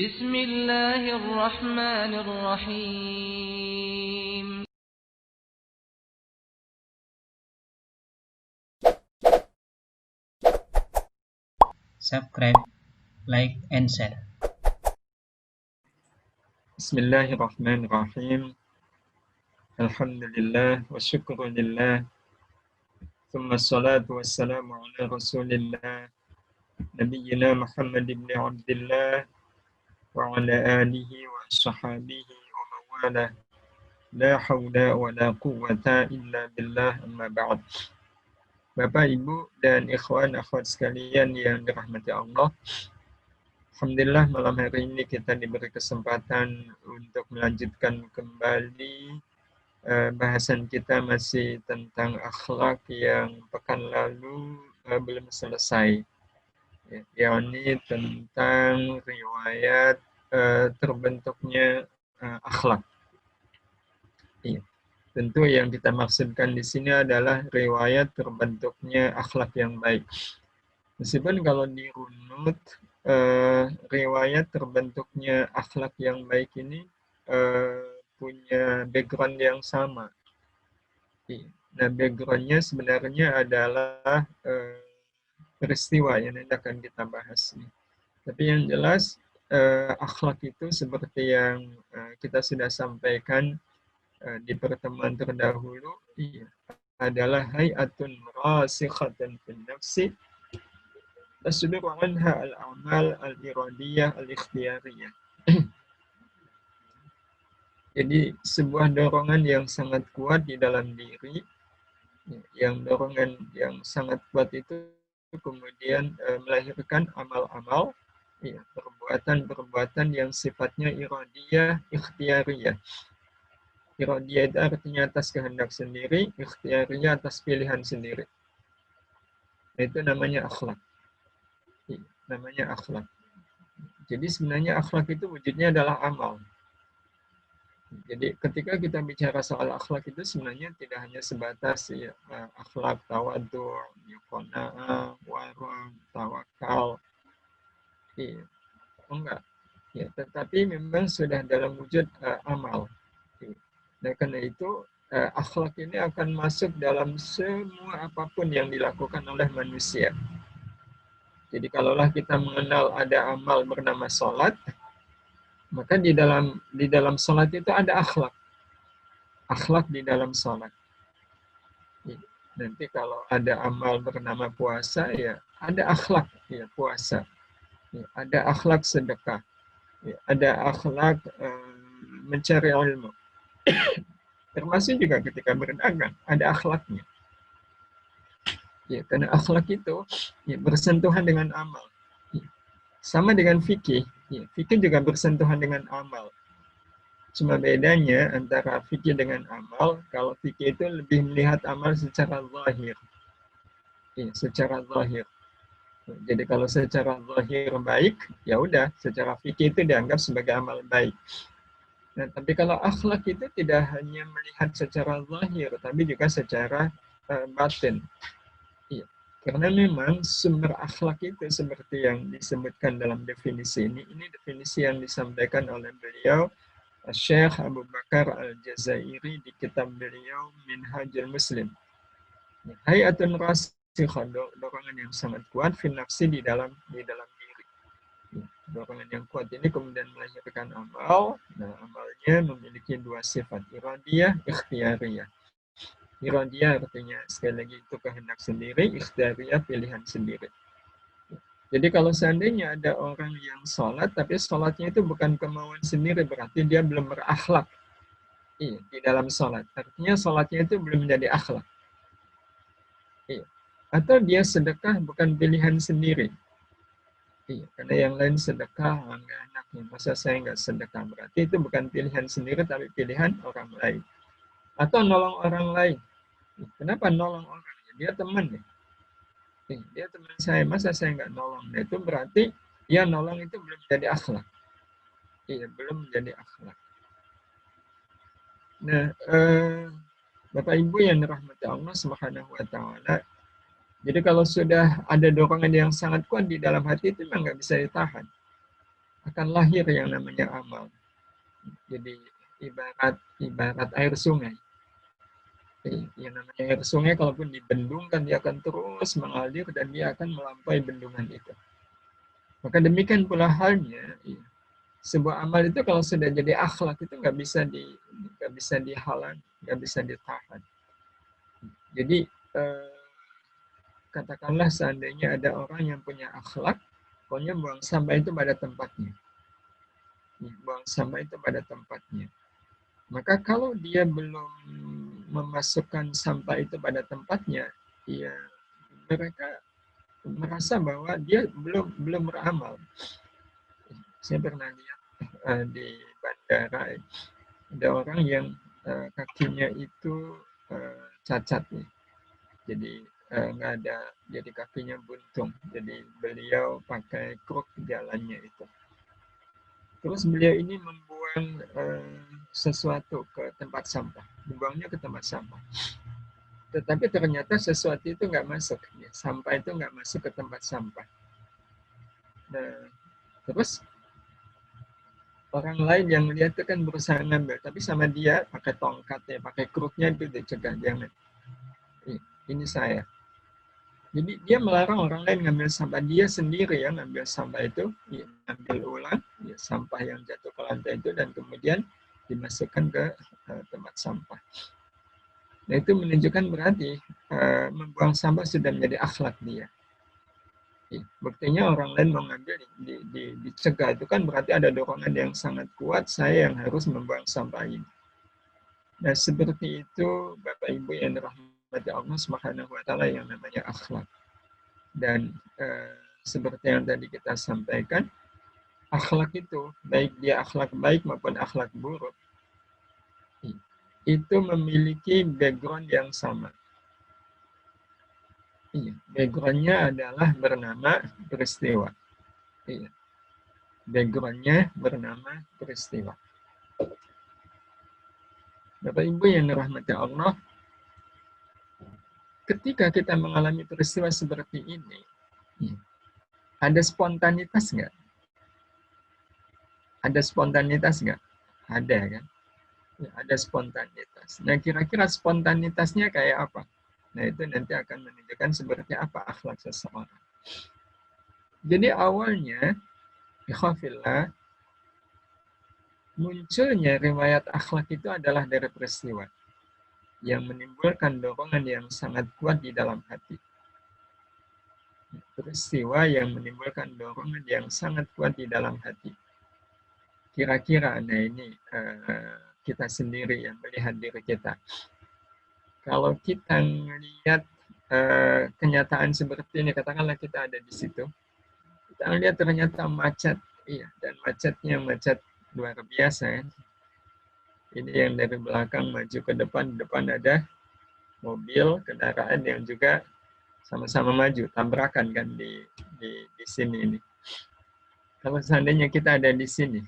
بسم الله الرحمن الرحيم. Subscribe, like, and share. Bismillahirrahmanirrahim. Alhamdulillah wa syukru lillah. Thumma salatu wassalamu ala rasulillah. Nabiyyina Muhammad ibn Abdullah wa ala alihi wa sahabihi wa mawala. La hawla wa la quwwata illa billah, amma ba'd. Bapak, Ibu, dan ikhwan akhwat sekalian yang dirahmati Allah, alhamdulillah malam hari ini kita diberi kesempatan untuk melanjutkan kembali bahasan kita masih tentang akhlak yang pekan lalu belum selesai, yakni tentang riwayat terbentuknya akhlak. Ya. Tentu yang kita maksudkan di sini adalah riwayat terbentuknya akhlak yang baik. Meskipun kalau dirunut riwayat terbentuknya akhlak yang baik ini punya background yang sama. Nah, backgroundnya sebenarnya adalah peristiwa yang nanti akan kita bahas. Tapi yang jelas akhlak itu seperti yang kita sudah sampaikan di pertemuan terdahulu, adalah hayatun rasikhatun fil nafsi tasduru anha al-a'mal al-iradiyah al-ikhtiyariyah. Jadi sebuah dorongan yang sangat kuat di dalam diri, yang dorongan yang sangat kuat itu kemudian melahirkan amal-amal, perbuatan-perbuatan yang sifatnya iradiyah, ikhtiyariyah. Iradiyah itu artinya atas kehendak sendiri, ikhtiyariyah atas pilihan sendiri. Nah, itu namanya akhlak. Namanya akhlak. Jadi sebenarnya akhlak itu wujudnya adalah amal. Jadi ketika kita bicara soal akhlak itu sebenarnya tidak hanya sebatas akhlak tawadhu, qanaah, wara, tawakal. Enggak. Ya, tetapi memang sudah dalam wujud amal. Nah, karena itu akhlak ini akan masuk dalam semua apapun yang dilakukan oleh manusia. Jadi kalaulah kita mengenal ada amal bernama sholat, maka di dalam sholat itu ada akhlak. Akhlak di dalam sholat. Nanti kalau ada amal bernama puasa, ya ada akhlak ya puasa. Ya, ada akhlak sedekah. Ya, ada akhlak mencari ilmu. Termasuk juga ketika berdagang, ada akhlaknya. Ya, karena akhlak itu bersentuhan dengan amal. Ya, sama dengan fikih. Ya, fikih juga bersentuhan dengan amal. Cuma bedanya antara fikih dengan amal, kalau fikih itu lebih melihat amal secara zahir. Ya, secara zahir. Jadi kalau secara zahir baik, ya udah, secara fikih itu dianggap sebagai amal baik. Nah, tapi kalau akhlak itu tidak hanya melihat secara zahir, tapi juga secara batin. Iya. Karena memang sumber akhlak itu seperti yang disebutkan dalam definisi ini definisi yang disampaikan oleh beliau Syekh Abu Bakar Al-Jazairi di kitab beliau Minhajul Muslim. Hayatun rasikhah, dorongan yang sangat kuat fi nafsi di dalam diri. Dorongan yang kuat ini kemudian melahirkan amal. Nah, amalnya memiliki dua sifat, iradiyah, ikhtiyariyah. Iradiyah artinya sekali lagi itu kehendak sendiri, ikhtiyariyah pilihan sendiri. Jadi kalau seandainya ada orang yang sholat, tapi sholatnya itu bukan kemauan sendiri, berarti dia belum berakhlak di dalam sholat. Artinya sholatnya itu belum menjadi akhlak. Atau dia sedekah bukan pilihan sendiri. Karena yang lain sedekah, enggak enaknya. Masa saya enggak sedekah? Berarti itu bukan pilihan sendiri, tapi pilihan orang lain. Atau nolong orang lain. Kenapa nolong orang? Dia teman ya. Dia teman saya, masa saya nggak nolong? Nah, itu berarti ya nolong itu belum jadi akhlak. Belum menjadi akhlak. Nah, Bapak Ibu yang dirahmati Allah Subhanahu wa taala. Jadi kalau sudah ada dorongan yang sangat kuat di dalam hati itu memang nggak bisa ditahan. akan lahir yang namanya amal. Jadi ibarat air sungai. Yang namanya air sungai kalaupun dibendungkan dia akan terus mengalir dan dia akan melampaui bendungan itu. Maka demikian pula halnya, sebuah amal itu kalau sudah jadi akhlak itu nggak bisa dihalang, nggak bisa ditahan. Jadi katakanlah seandainya ada orang yang punya akhlak, pokoknya buang sampah itu pada tempatnya. Buang sampah itu pada tempatnya. Maka kalau dia belum memasukkan sampah itu pada tempatnya, ya mereka merasa bahwa dia belum beramal. Saya pernah lihat di bandara ada orang yang kakinya itu cacat nih, jadi nggak ada, jadi kakinya buntung, jadi beliau pakai kruk jalannya itu. Terus beliau ini membuang sesuatu ke tempat sampah, dibuangnya ke tempat sampah. Tetapi ternyata sesuatu itu nggak masuk, sampah itu nggak masuk ke tempat sampah. Nah, terus orang lain yang melihat itu kan berusaha ngambil, tapi sama dia pakai tongkatnya, pakai kruknya itu dicegah, jangan. Ini saya. Jadi dia melarang orang lain ngambil sampah, dia sendiri yang ngambil sampah itu, ambil ulang sampah yang jatuh ke lantai itu dan kemudian dimasukkan ke tempat sampah. Nah itu menunjukkan berarti membuang sampah sudah menjadi akhlak dia. Buktinya orang lain mau ngambil dicegah, itu kan berarti ada dorongan yang sangat kuat, saya yang harus membuang sampah ini. Nah seperti itu Bapak Ibu yang dirahmati Allah Subhanahu wa taala yang namanya akhlak. Dan seperti yang tadi kita sampaikan, akhlak itu baik dia akhlak baik maupun akhlak buruk itu memiliki background yang sama. Backgroundnya adalah bernama peristiwa. Backgroundnya bernama peristiwa. Bapak Ibu yang dirahmati Allah, ketika kita mengalami peristiwa seperti ini, ada spontanitas nggak? Ada spontanitas nggak? Ada kan? Ada spontanitas. Nah kira-kira spontanitasnya kayak apa? Nah itu nanti akan menunjukkan seperti apa akhlak seseorang. Jadi awalnya, ikhwafillah, munculnya riwayat akhlak itu adalah dari peristiwa yang menimbulkan dorongan yang sangat kuat di dalam hati. Peristiwa yang menimbulkan dorongan yang sangat kuat di dalam hati. Kira-kira, nah ini kita sendiri yang melihat diri kita. Kalau kita melihat kenyataan seperti ini, katakanlah kita ada di situ, kita lihat ternyata macet, dan macetnya macet luar biasa. Ini yang dari belakang maju ke depan ada mobil, kendaraan yang juga sama-sama maju, tabrakan kan di sini ini. Kalau seandainya kita ada di sini,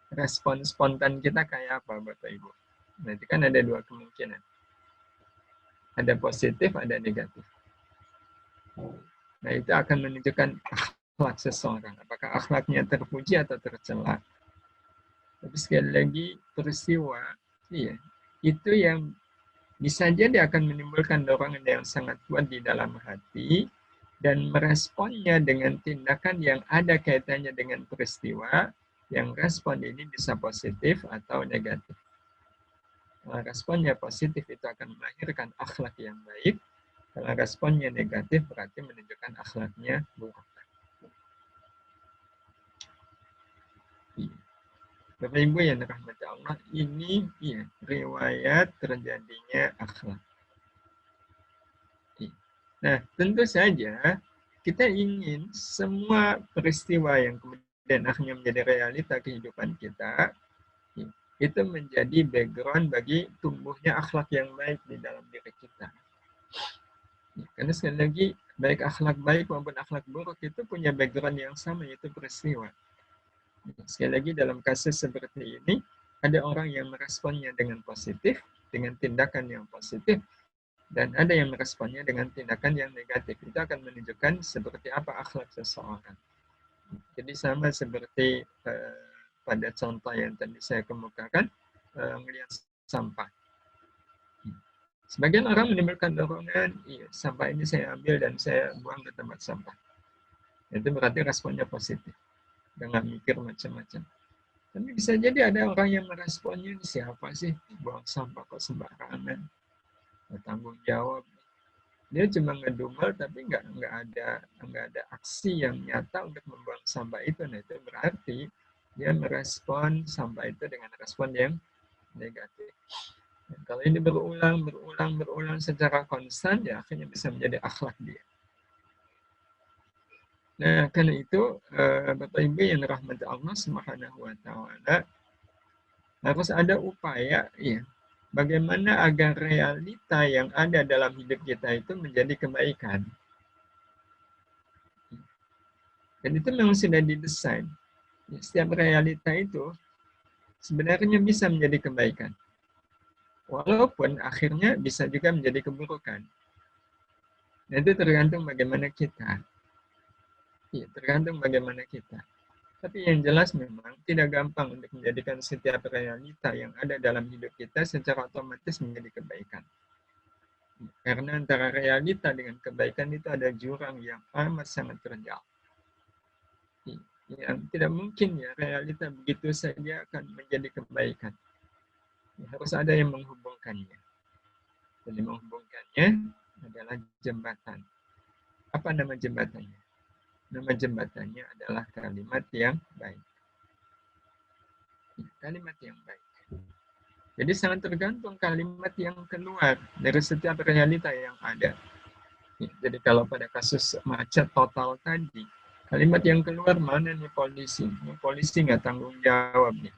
respon spontan kita kayak apa Bapak Ibu? Nanti kan ada dua kemungkinan. Ada positif, ada negatif. Nah itu akan menunjukkan akhlak seseorang. Apakah akhlaknya terpuji atau tercela. Tapi sekali lagi peristiwa, itu yang bisa jadi akan menimbulkan dorongan yang sangat kuat di dalam hati dan meresponnya dengan tindakan yang ada kaitannya dengan peristiwa, yang respon ini bisa positif atau negatif. Kalau responnya positif itu akan melahirkan akhlak yang baik. Kalau responnya negatif berarti menunjukkan akhlaknya buruk. Bapak Ibu yang dirahmati Allah, ini riwayat terjadinya akhlak. Nah, tentu saja kita ingin semua peristiwa yang kemudian akhirnya menjadi realita kehidupan kita itu menjadi background bagi tumbuhnya akhlak yang baik di dalam diri kita. Karena sekali lagi, baik akhlak baik maupun akhlak buruk itu punya background yang sama, yaitu peristiwa. Sekali lagi, dalam kasus seperti ini, ada orang yang meresponnya dengan positif, dengan tindakan yang positif, dan ada yang meresponnya dengan tindakan yang negatif. Itu akan menunjukkan seperti apa akhlak seseorang. Jadi sama seperti pada contoh yang tadi saya kemukakan, melihat sampah. Sebagian orang menimbulkan dorongan, iya, sampah ini saya ambil dan saya buang ke tempat sampah. Itu berarti responnya positif, dengan mikir macam-macam. Tapi bisa jadi ada orang yang meresponnya, siapa sih buang sampah kok sembarangan, nggak tanggung jawab. Dia cuma ngedumel tapi nggak ada aksi yang nyata untuk membuang sampah itu. Nah itu berarti dia merespon sampah itu dengan respon yang negatif. Dan kalau ini berulang secara konstan, ya akhirnya bisa menjadi akhlak dia. Nah, karena itu Bapak Ibu yang dirahmati Allah Subhanahu wa taala, harus ada upaya ya, bagaimana agar realita yang ada dalam hidup kita itu menjadi kebaikan. Dan itu memang sudah didesain. Setiap realita itu sebenarnya bisa menjadi kebaikan. Walaupun akhirnya bisa juga menjadi keburukan. Nah, itu tergantung bagaimana kita. Ya, tergantung bagaimana kita. Tapi yang jelas memang tidak gampang untuk menjadikan setiap realita yang ada dalam hidup kita secara otomatis menjadi kebaikan. Karena antara realita dengan kebaikan itu ada jurang yang amat sangat terjal. Yang tidak mungkin ya realita begitu saja akan menjadi kebaikan. Harus ada yang menghubungkannya. Jadi menghubungkannya adalah jembatan. Apa nama jembatannya? Nama jembatannya adalah kalimat yang baik. Kalimat yang baik. Jadi sangat tergantung kalimat yang keluar dari setiap realita yang ada. Jadi kalau pada kasus macet total tadi, kalimat yang keluar mana nih polisi? Polisi nggak tanggung jawab nih.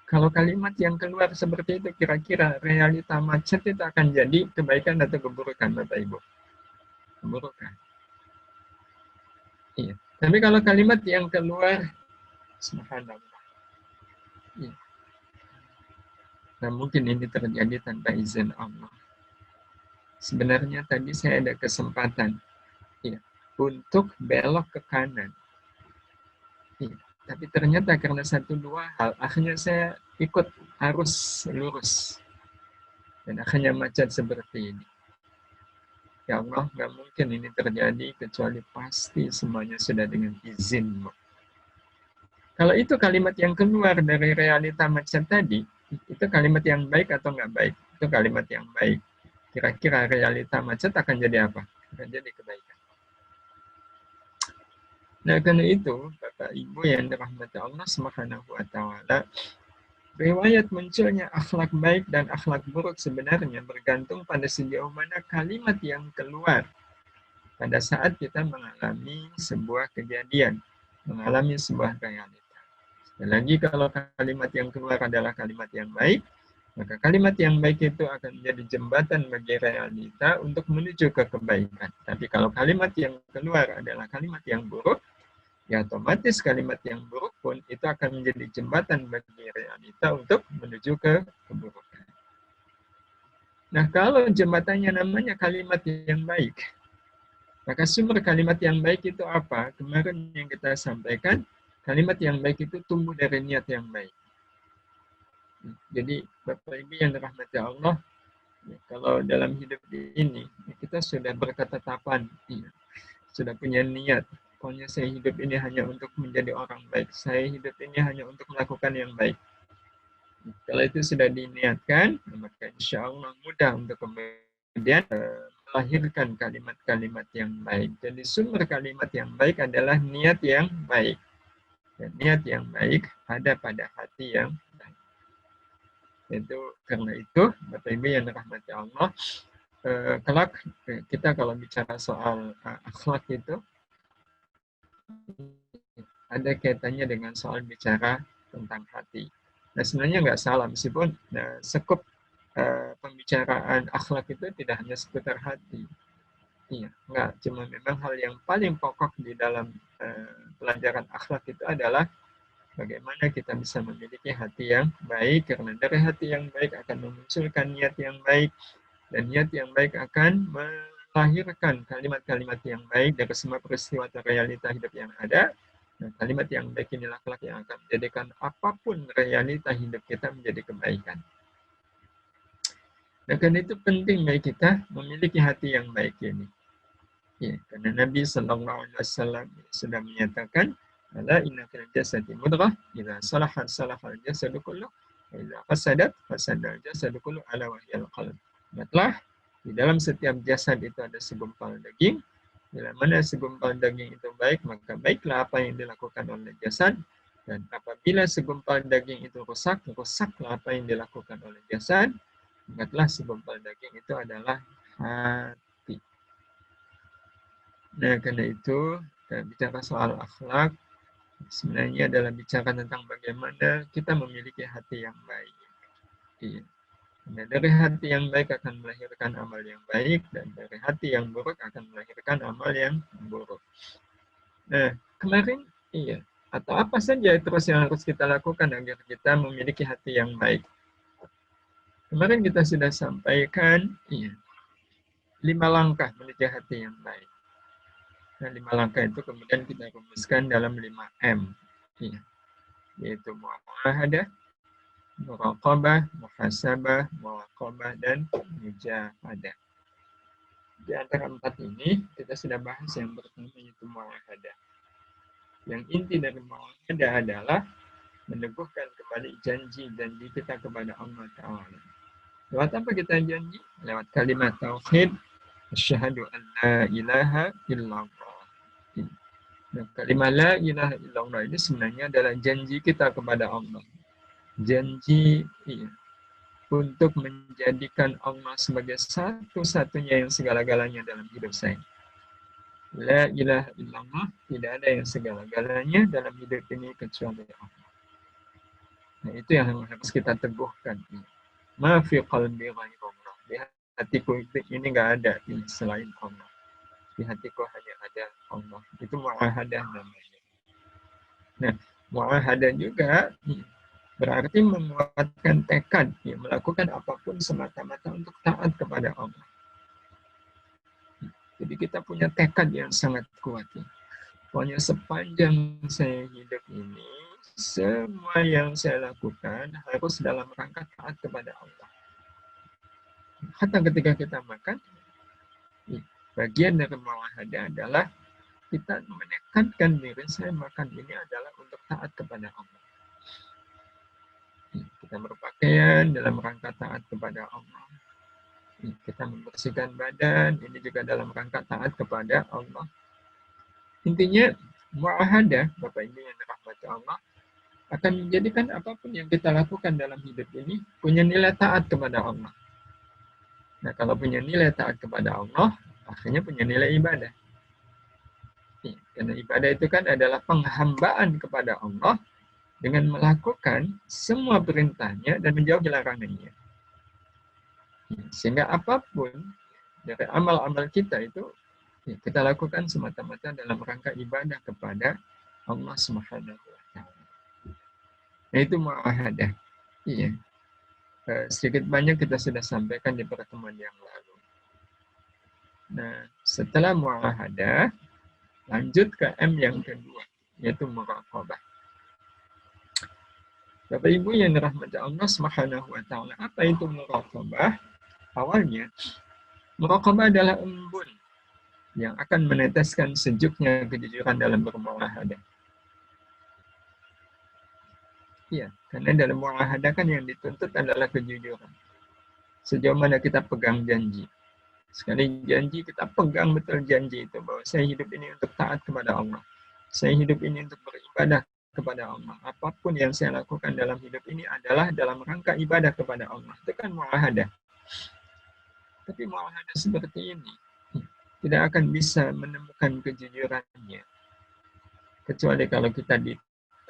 Kalau kalimat yang keluar seperti itu, kira-kira realita macet itu akan jadi kebaikan atau keburukan, Bapak Ibu? Keburukan. Iya. Tapi kalau kalimat yang keluar, subhanallah. Iya. Nah, mungkin ini terjadi tanpa izin Allah. Sebenarnya tadi saya ada kesempatan ya, untuk belok ke kanan. Ya, tapi ternyata karena satu dua hal, akhirnya saya ikut arus lurus. Dan akhirnya macet seperti ini. Ya Allah, nggak mungkin ini terjadi kecuali pasti semuanya sudah dengan izin-Mu. Kalau itu kalimat yang keluar dari realita macet tadi, itu kalimat yang baik atau nggak baik? Itu kalimat yang baik. Kira-kira realita macet akan jadi apa? Akan jadi kebaikan. Nah, karena itu, Bapak Ibu yang dirahmati Allah Subhanahu wa taala, riwayat munculnya akhlak baik dan akhlak buruk sebenarnya bergantung pada sejauh mana kalimat yang keluar pada saat kita mengalami sebuah kejadian, mengalami sebuah realita. Dan lagi kalau kalimat yang keluar adalah kalimat yang baik, maka kalimat yang baik itu akan menjadi jembatan bagi realita untuk menuju ke kebaikan. Tapi kalau kalimat yang keluar adalah kalimat yang buruk, ya otomatis kalimat yang buruk pun itu akan menjadi jembatan bagi realita untuk menuju ke keburukan. Nah, kalau jembatannya namanya kalimat yang baik, maka sumber kalimat yang baik itu apa? Kemarin yang kita sampaikan, kalimat yang baik itu tumbuh dari niat yang baik. Jadi, Bapak Ibu yang dirahmati Allah, kalau dalam hidup ini, kita sudah berketetapan, sudah punya niat, pokoknya saya hidup ini hanya untuk menjadi orang baik. Saya hidup ini hanya untuk melakukan yang baik. Kalau itu sudah diniatkan, maka insya Allah mudah untuk kemudian melahirkan kalimat-kalimat yang baik. Jadi sumber kalimat yang baik adalah niat yang baik. Dan niat yang baik ada pada hati yang baik. Itu karena itu, Bapak Ibu yang dirahmati Allah, kelak kita kalau bicara soal akhlak itu, ada kaitannya dengan soal bicara tentang hati. Nah, sebenarnya nggak salah, meskipun sekup pembicaraan akhlak itu tidak hanya seputar hati. Iya, nggak. Cuma memang hal yang paling pokok di dalam pelajaran akhlak itu adalah bagaimana kita bisa memiliki hati yang baik, karena dari hati yang baik akan memunculkan niat yang baik, dan niat yang baik akan melahirkan kalimat-kalimat yang baik dari semua peristiwa atau realita hidup yang ada, Nah, kalimat yang baik inilah akhlak yang akan menjadikan apapun realita hidup kita menjadi kebaikan. Nah, karena itu penting bagi kita memiliki hati yang baik ini. Ya, karena Nabi Sallallahu Alaihi Wasallam sudah menyatakan, "Ala inna fil jasadi mudghah, idza salahat salahal jasadu kulluh, wa idza fasadat fasadal jasadu kulluh ala wa hiyal qalb." Ingatlah, di dalam setiap jasad itu ada segumpal daging. Bila mana segumpal daging itu baik, maka baiklah apa yang dilakukan oleh jasad. Dan apabila segumpal daging itu rusak, rusaklah apa yang dilakukan oleh jasad. Ingatlah segumpal daging itu adalah hati. Nah, karena itu, bicara soal akhlak, sebenarnya adalah bicara tentang bagaimana kita memiliki hati yang baik. Iya. Nah, dari hati yang baik akan melahirkan amal yang baik, dan dari hati yang buruk akan melahirkan amal yang buruk. Nah, kemarin, iya, atau apa saja terus yang harus kita lakukan agar kita memiliki hati yang baik. Kemarin kita sudah sampaikan, iya, 5 langkah menuju hati yang baik. Nah, 5 langkah itu kemudian kita rumuskan dalam 5M. Iya, yaitu mu'ahadah, muraqabah, muhasabah, muraqabah, dan mujahadah. Di antara 4 ini, kita sudah bahas yang pertama, yaitu mu'ahadah. Yang inti dari mu'ahadah adalah meneguhkan kembali janji-janji kita kepada Allah Ta'ala. Lewat apa kita janji? Lewat kalimat tauhid, asyhadu an la ilaha illallah. Nah, kalimat la ilaha illallah ini sebenarnya adalah janji kita kepada Allah. Janji untuk menjadikan Allah sebagai satu-satunya yang segala-galanya dalam hidup saya. La ilaha illallah, tidak ada yang segala-galanya dalam hidup ini kecuali Allah. Nah, itu yang harus kita teguhkan. Ma fi qalbi ghairullah. Di hatiku ini nggak ada selain Allah. Di hatiku hanya ada Allah. Itu mu'ahadah namanya. Nah, mu'ahadah juga berarti menguatkan tekad, melakukan apapun semata-mata untuk taat kepada Allah. Jadi kita punya tekad yang sangat kuat. Pokoknya sepanjang saya hidup ini, semua yang saya lakukan harus dalam rangka taat kepada Allah. Hatta ketika kita makan, bagian dari mu'ahadah adalah kita menekankan diri saya makan ini adalah untuk taat kepada Allah. Kita berpakaian dalam rangka taat kepada Allah. Kita membersihkan badan, ini juga dalam rangka taat kepada Allah. Intinya, mu'ahadah, Bapak Ibu yang dirahmati Allah, akan menjadikan apapun yang kita lakukan dalam hidup ini punya nilai taat kepada Allah. Nah, kalau punya nilai taat kepada Allah, akhirnya punya nilai ibadah. Karena ibadah itu kan adalah penghambaan kepada Allah dengan melakukan semua perintahnya dan menjauhi larangannya. Sehingga apapun dari amal-amal kita itu kita lakukan semata-mata dalam rangka ibadah kepada Allah Subhanahu wa Ta'ala. Nah, itu mu'ahadah. Iya. Sedikit banyak kita sudah sampaikan di pertemuan yang lalu. Nah, setelah mu'ahadah, lanjut ke M yang kedua, yaitu muraqabah. Bapak Ibu yang dirahmati Allah Subhanahu wa Ta'ala, apa itu muraqabah? Awalnya, muraqabah adalah embun yang akan meneteskan sejuknya kejujuran dalam bermuahadah. Iya, karena dalam muahadah kan yang dituntut adalah kejujuran. Sejauh mana kita pegang janji. Sekali janji, kita pegang betul janji itu, bahwa saya hidup ini untuk taat kepada Allah. Saya hidup ini untuk beribadah kepada Allah. Apapun yang saya lakukan dalam hidup ini adalah dalam rangka ibadah kepada Allah. Itu kan muahadah. Tapi muahadah seperti ini tidak akan bisa menemukan kejujurannya kecuali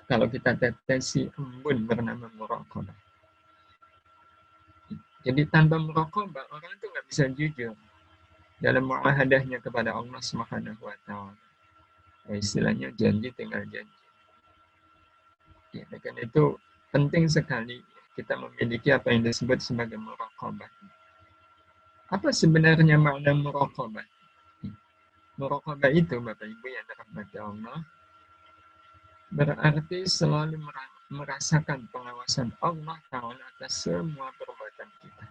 kalau kita tetesi embun bernama muraqabah. Jadi tanpa muraqabah orang itu nggak bisa jujur dalam muahadahnya kepada Allah Subhanahu wa Ta'ala. Istilahnya janji tinggal janji. Ya, karena itu penting sekali kita memiliki apa yang disebut sebagai muraqabah. Apa sebenarnya makna muraqabah? Muraqabah itu, Bapak Ibu yang dirahmati Allah, berarti selalu merasakan pengawasan Allah Ta'ala atas semua perbuatan kita.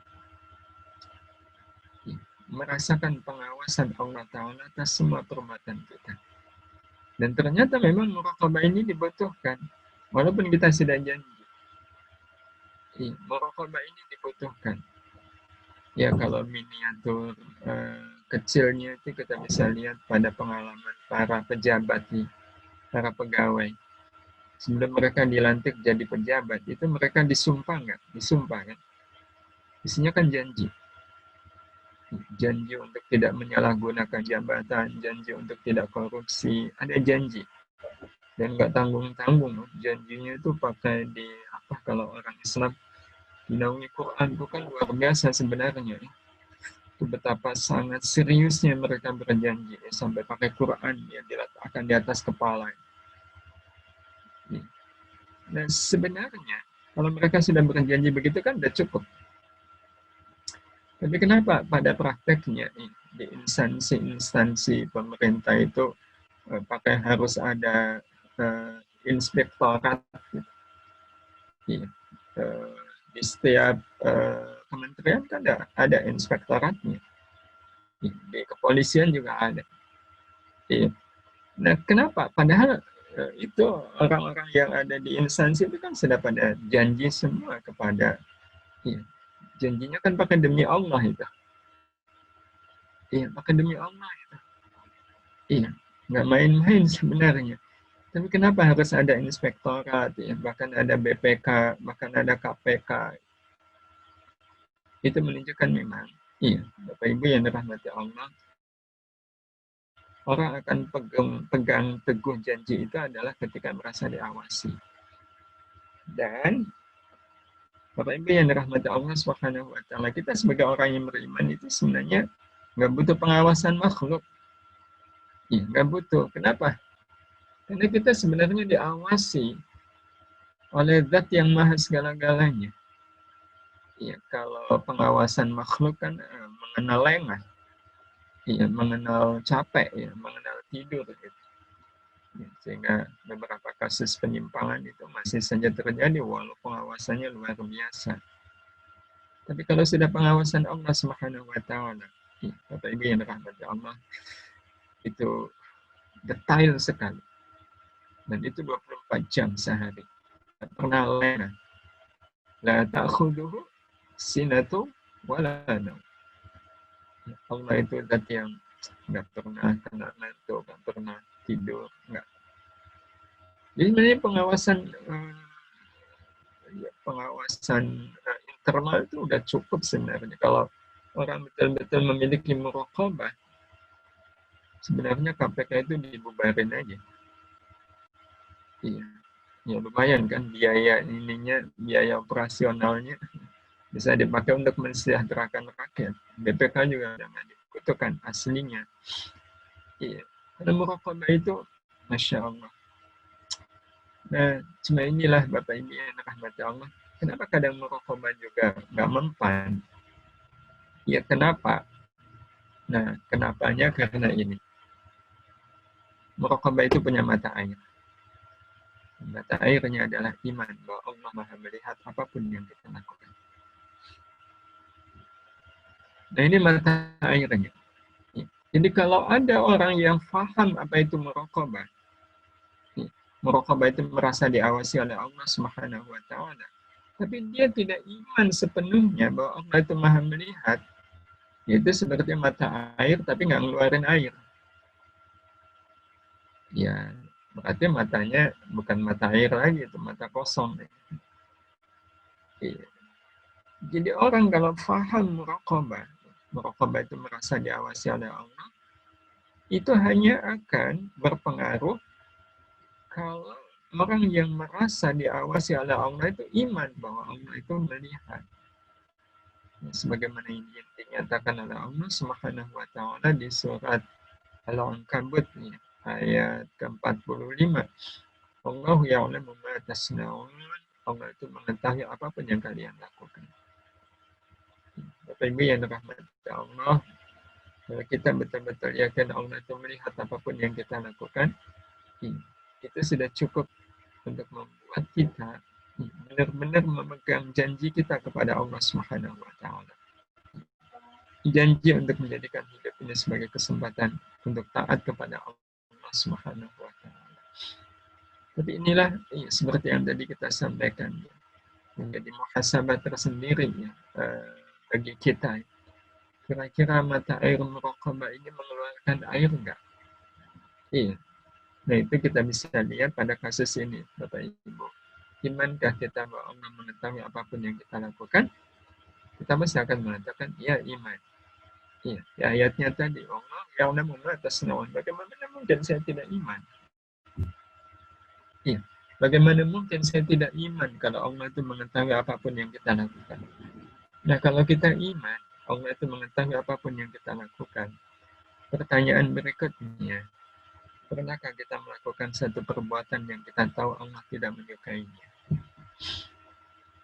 Merasakan pengawasan Allah Ta'ala atas semua perbuatan kita. Dan ternyata memang muraqabah ini dibutuhkan. Walaupun kita sudah janji. Muraqabah ini dibutuhkan. Ya kalau miniatur kecilnya itu kita bisa lihat pada pengalaman para pejabat, para pegawai. Sebelum mereka dilantik jadi pejabat, itu mereka disumpah nggak? Disumpah kan? Isinya kan janji. Janji untuk tidak menyalahgunakan jabatan, janji untuk tidak korupsi, ada janji. Dan nggak tanggung-tanggung, janjinya itu pakai di apa kalau orang Islam dinaungi Quran itu kan luar biasa sebenarnya. Itu betapa sangat seriusnya mereka berjanji sampai pakai Quran yang diletakkan di atas kepala. Nah sebenarnya kalau mereka sudah berjanji begitu kan udah cukup. Tapi kenapa pada prakteknya di instansi-instansi pemerintah itu pakai harus ada inspektorat gitu. Di setiap kementerian kan ada inspektoratnya. Di kepolisian juga ada. Nah, kenapa? Padahal itu orang-orang yang ada di instansi itu kan sudah pada janji semua kepada janjinya kan pakai demi Allah itu. Pakai demi Allah itu. Nggak main-main sebenarnya. Tapi kenapa harus ada inspektorat, bahkan ada BPK, bahkan ada KPK. Itu menunjukkan memang, Bapak Ibu yang dirahmati Allah, orang akan pegang teguh janji itu adalah ketika merasa diawasi. Dan Bapak Ibu yang dirahmati Allah Subhanahu wa Ta'ala, kita sebagai orang yang beriman itu sebenarnya nggak butuh pengawasan makhluk. Nggak butuh. Kenapa? Karena kita sebenarnya diawasi oleh Zat yang Maha segala-galanya. Kalau pengawasan makhluk kan mengenal lengah, mengenal capek, mengenal tidur, gitu. Sehingga beberapa kasus penyimpangan itu masih saja terjadi walau pengawasannya luar biasa. Tapi kalau sudah pengawasan Allah Subhanahu wa Ta'ala, Bapak Ibu yang dirahmati Allah, itu detail sekali. Dan itu 24 jam sehari. Tidak pernah lengah. La ta'khuduhu sinatu wala naum. Allah itu zat yang nggak pernah kena ngantuk, nggak pernah tidur, nggak. Jadi sebenarnya pengawasan internal itu udah cukup sebenarnya. Kalau orang betul-betul memiliki muraqabah, sebenarnya KPK itu dibubarin aja. Ya lumayan kan biaya operasionalnya bisa dipakai untuk mensejahterakan rakyat. BPK juga jangan dibutuhkan aslinya. Karena muraqabah itu, Masya Allah. Nah, cuma inilah Bapak Ibu yang dirahmati Allah. Kenapa kadang muraqabah juga nggak mempan? Kenapa? Nah, kenapanya karena ini. Muraqabah itu punya mata air. Mata airnya adalah iman bahwa Allah Maha melihat apapun yang kita lakukan. Nah, ini mata airnya. Jadi kalau ada orang yang paham apa itu muraqabah, muraqabah itu merasa diawasi oleh Allah Subhanahu wa Ta'ala, tapi dia tidak iman sepenuhnya bahwa Allah itu Maha melihat, itu seperti mata air tapi nggak ngeluarin air. Berarti matanya bukan mata air lagi, itu mata kosong. Jadi orang kalau paham muraqabah itu merasa diawasi oleh Allah, itu hanya akan berpengaruh kalau orang yang merasa diawasi oleh Allah itu iman bahwa Allah itu melihat. Sebagaimana ini dinyatakan oleh Allah Subhanahu wa Ta'ala di surat Al-Ankabut ayat ke-45. Allah ya'lamu ma tasna'un. Allah itu mengetahui apapun yang kalian lakukan. Bapak Ibu yang dirahmati Allah, kalau kita betul-betul yakin Allah itu melihat apapun yang kita lakukan, itu sudah cukup untuk membuat kita benar-benar memegang janji kita kepada Allah Subhanahu wa taala. Janji untuk menjadikan hidup ini sebagai kesempatan untuk taat kepada Allah Subhanahu wa taala. Tapi inilah seperti yang tadi kita sampaikan, menjadi muhasabah tersendiri bagi kita. Kira-kira mata air muraqabah ini mengeluarkan air enggak? Iya. Nah, itu kita bisa lihat pada kasus ini, Bapak Ibu. Imankah kita bahwa Allah mengetahui apapun yang kita lakukan? Kita pasti akan mengatakan, iya, iman. Iya, di ayatnya tadi, Allah ya'lamu ma tasna'un. Bagaimana mungkin saya tidak iman? Iya, bagaimana mungkin saya tidak iman kalau Allah itu mengetahui apapun yang kita lakukan? Nah, kalau kita iman, Allah itu mengetahui apapun yang kita lakukan. Pertanyaan berikutnya, pernahkah kita melakukan satu perbuatan yang kita tahu Allah tidak menyukainya?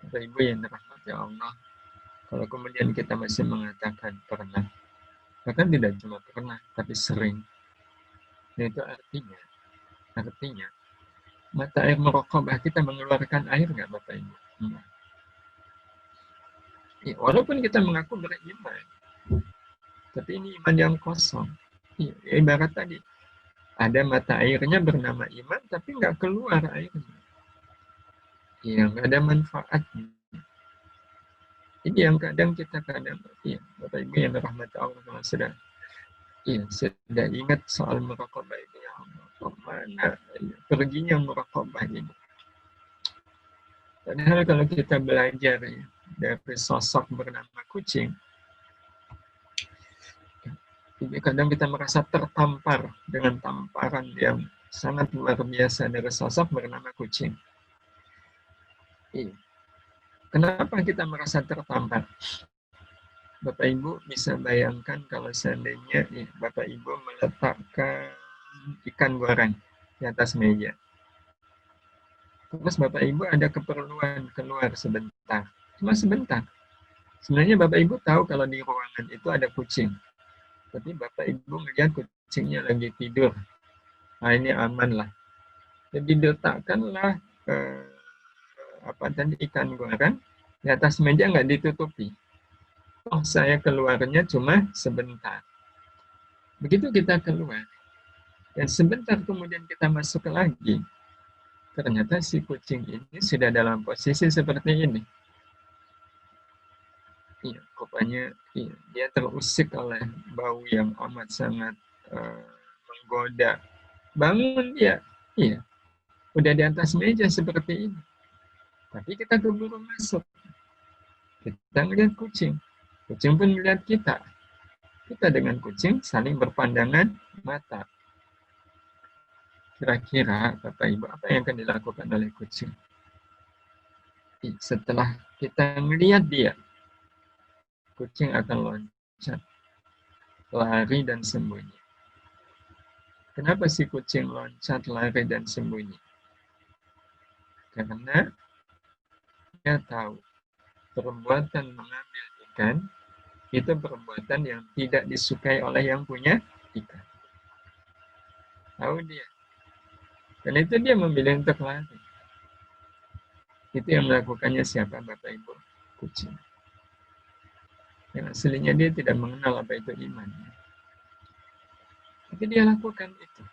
Bapak Ibu yang dirahmati Allah, kalau kemudian kita masih mengatakan pernah, bahkan tidak cuma pernah, tapi sering. Nah, itu artinya, mata air muraqabah kita mengeluarkan air nggak, Bapak Ibu? Ya, walaupun kita mengaku beriman, tapi ini iman yang kosong. Ya, ibarat tadi, ada mata airnya bernama iman, tapi nggak keluar airnya. Ya, nggak ada manfaatnya. Ini yang kadang ya, Bapak Ibu yang dirahmati Allah sudah ingat soal muraqabah ini, ya Allah, kemana perginya muraqabah ini? Padahal kalau kita belajar dari sosok bernama kucing, kadang kita merasa tertampar dengan tamparan yang sangat luar biasa dari sosok bernama kucing. Iya. Kenapa kita merasa tertampar? Bapak Ibu bisa bayangkan kalau seandainya Bapak Ibu meletakkan ikan goreng di atas meja. Terus Bapak Ibu ada keperluan keluar sebentar. Cuma sebentar. Sebenarnya Bapak Ibu tahu kalau di ruangan itu ada kucing. Tapi Bapak Ibu melihat kucingnya lagi tidur. Nah, ini aman lah. Jadi diletakkanlah ikan goreng di atas meja, nggak ditutupi. Oh, saya keluarnya cuma sebentar. Begitu kita keluar, dan sebentar kemudian kita masuk lagi, ternyata si kucing ini sudah dalam posisi seperti ini. Iya, rupanya dia terusik oleh bau yang amat sangat menggoda. Bangun dia, udah di atas meja seperti ini. Tapi kita keburu masuk. Kita ngeliat kucing. Kucing pun melihat kita. Kita dengan kucing saling berpandangan mata. Kira-kira Bapak Ibu, apa yang akan dilakukan oleh kucing? Setelah kita melihat dia, kucing akan loncat, lari dan sembunyi. Kenapa si kucing loncat, lari dan sembunyi? Karena dia tahu perbuatan mengambil ikan itu perbuatan yang tidak disukai oleh yang punya ikan. Tahu dia. Dan itu dia memilih untuk lari. Itu yang melakukannya siapa, Bapak Ibu? Kucing. Yang aslinya dia tidak mengenal apa itu iman. Tapi dia lakukan itu.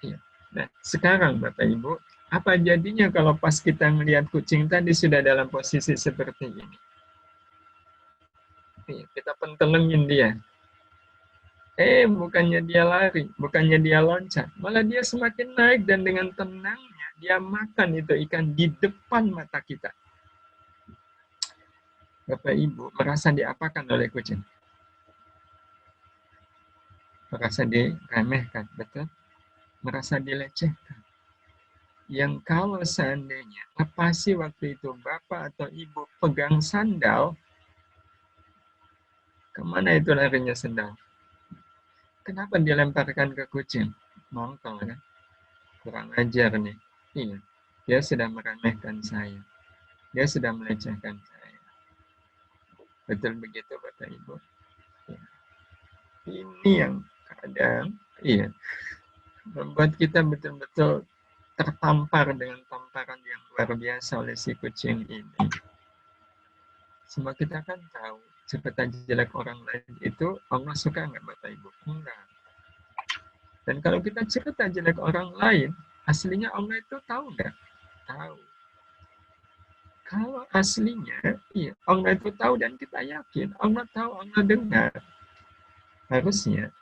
Iya. Nah, sekarang Bapak Ibu, apa jadinya kalau pas kita melihat kucing tadi sudah dalam posisi seperti ini? Kita pentelengin dia. Bukannya dia lari, bukannya dia loncat, malah dia semakin naik dan dengan tenangnya dia makan itu ikan di depan mata kita. Bapak Ibu merasa diapakan oleh kucing? Merasa diremehkan, betul? Merasa dilecehkan. Yang kalau seandainya pasti waktu itu Bapak atau Ibu pegang sandal, kemana itu larinya sandal? Kenapa dilemparkan ke kucing? Mongkol kan? Kurang ajar nih. Iya, dia sudah meremehkan saya. Dia sudah melecehkan saya. Betul begitu Bapak Ibu. Ya. Ini yang kadang membuat kita betul-betul tertampar dengan tamparan yang luar biasa oleh si kucing ini. Semua kita kan tahu cerita jelek orang lain itu Allah suka nggak Bapak Ibu? Enggak. Dan kalau kita cerita jelek orang lain, aslinya Allah itu tahu nggak? Tahu. Kalau aslinya, iya, Allah itu tahu dan kita yakin. Allah tahu, Allah dengar. Harusnya,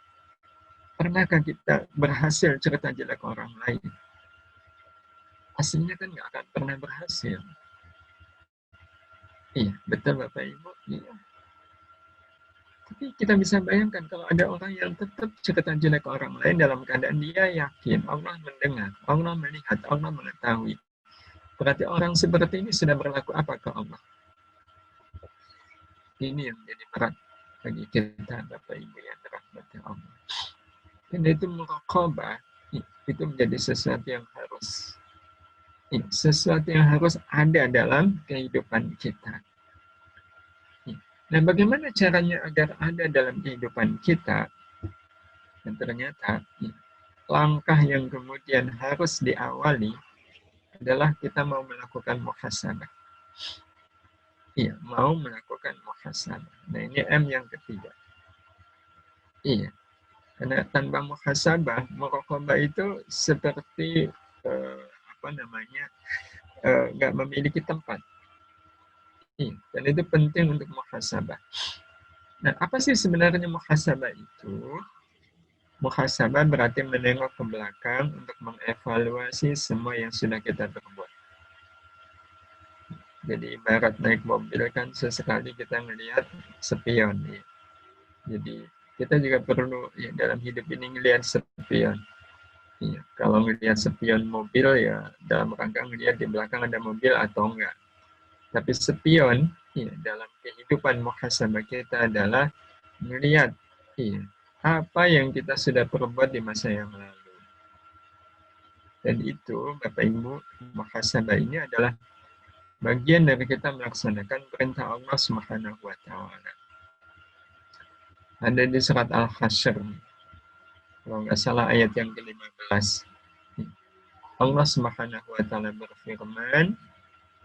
pernahkah kita berhasil cerita jelek orang lain? Aslinya kan nggak akan pernah berhasil. Iya, betul Bapak Ibu. Iya. Tapi kita bisa bayangkan kalau ada orang yang tetap cerita jelek orang lain dalam keadaan dia yakin Allah mendengar, Allah melihat, Allah mengetahui. Berarti orang seperti ini sudah berlaku apa ke Allah? Ini yang menjadi berat bagi kita Bapak Ibu yang dirahmati Allah. Dan itu muraqabah, itu menjadi sesuatu yang harus ada dalam kehidupan kita. Nah, bagaimana caranya agar ada dalam kehidupan kita? Dan ternyata langkah yang kemudian harus diawali adalah kita mau melakukan muhasabah. Iya, mau melakukan muhasabah. Nah, ini M yang ketiga. Iya, karena tanpa muhasabah, muraqabah itu seperti nggak memiliki tempat. Iya, dan itu penting untuk muhasabah. Nah, apa sih sebenarnya muhasabah itu? Muhasabah berarti menengok ke belakang untuk mengevaluasi semua yang sudah kita perbuat. Jadi ibarat naik mobil kan sesekali kita melihat spion. Ya. Jadi kita juga perlu dalam hidup ini melihat spion. Ya, kalau melihat spion mobil ya dalam rangka melihat di belakang ada mobil atau enggak. Tapi spion dalam kehidupan muhasabah kita adalah melihat apa yang kita sudah perbuat di masa yang lalu. Dan itu Bapak Ibu, muhasabah ini adalah bagian dari kita melaksanakan perintah Allah Subhanahu wa taala. Ada di surat Al-Hasyr. Kalau nggak salah ayat yang ke-15. Allah Subhanahu wa taala berfirman,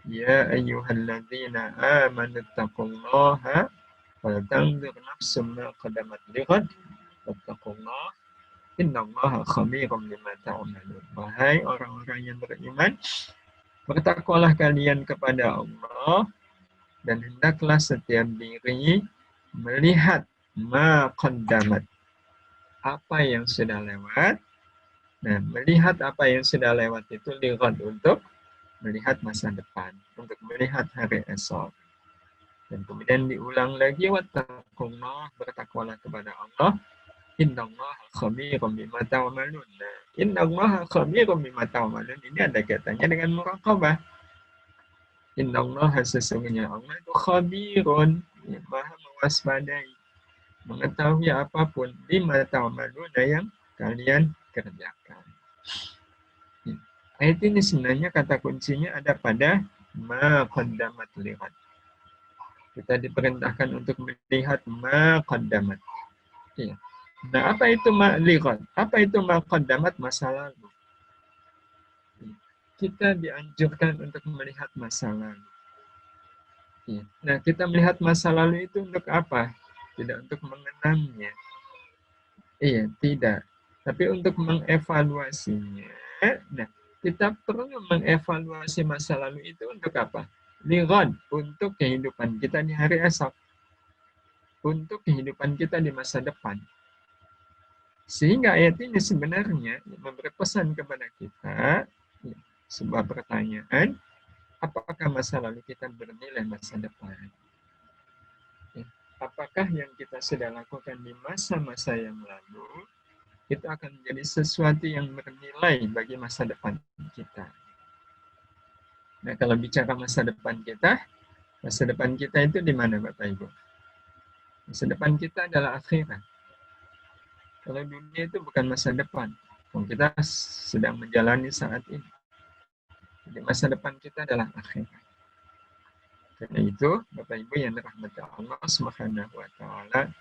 "Ya ayyuhalladzina amanu taqullaha wa tanzur nafsum ma qaddamat lighad wattaqullaha innallaha khabirum bima ta'malun." Wahai orang-orang yang beriman, bertakwalah kalian kepada Allah dan hendaklah setiap diri melihat ma qaddamat, apa yang sudah lewat. Nah, melihat apa yang sudah lewat itu lihat untuk melihat masa depan, untuk melihat hari esok. Dan kemudian diulang lagi, wattaqullah, bertakwalah kepada Allah. Innallaha khabirum bima ta'malun. Nah, innallaha khabirum bima ta'malun ini ada kaitannya dengan muraqabah. Innallaha, sesungguhnya Allah itu khabirun, maha mewaspadai, mengetahui apapun bima ta'malun yang kalian kerjakan. Ayat ini sebenarnya kata kuncinya ada pada ma qaddamat lihat. Kita diperintahkan untuk melihat ma qaddamat. Ya. Nah, apa itu ma lihat? Apa itu ma qaddamat? Masa lalu. Kita dianjurkan untuk melihat masa lalu. Ya. Nah, kita melihat masa lalu itu untuk apa? Tidak untuk mengenangnya. Iya, tidak. Tapi untuk mengevaluasinya. Nah, kita perlu mengevaluasi masa lalu itu untuk apa? Lighad, untuk kehidupan kita di hari esok. Untuk kehidupan kita di masa depan. Sehingga ayat ini sebenarnya memberi pesan kepada kita sebuah pertanyaan, apakah masa lalu kita bernilai masa depan? Apakah yang kita sudah lakukan di masa-masa yang lalu itu akan menjadi sesuatu yang bernilai bagi masa depan kita. Nah, kalau bicara masa depan kita itu di mana Bapak Ibu? Masa depan kita adalah akhirat. Kalau dunia itu bukan masa depan, kita sedang menjalani saat ini. Jadi masa depan kita adalah akhirat. Karena itu, Bapak Ibu yang dirahmati Allah Subhanahu wa taala,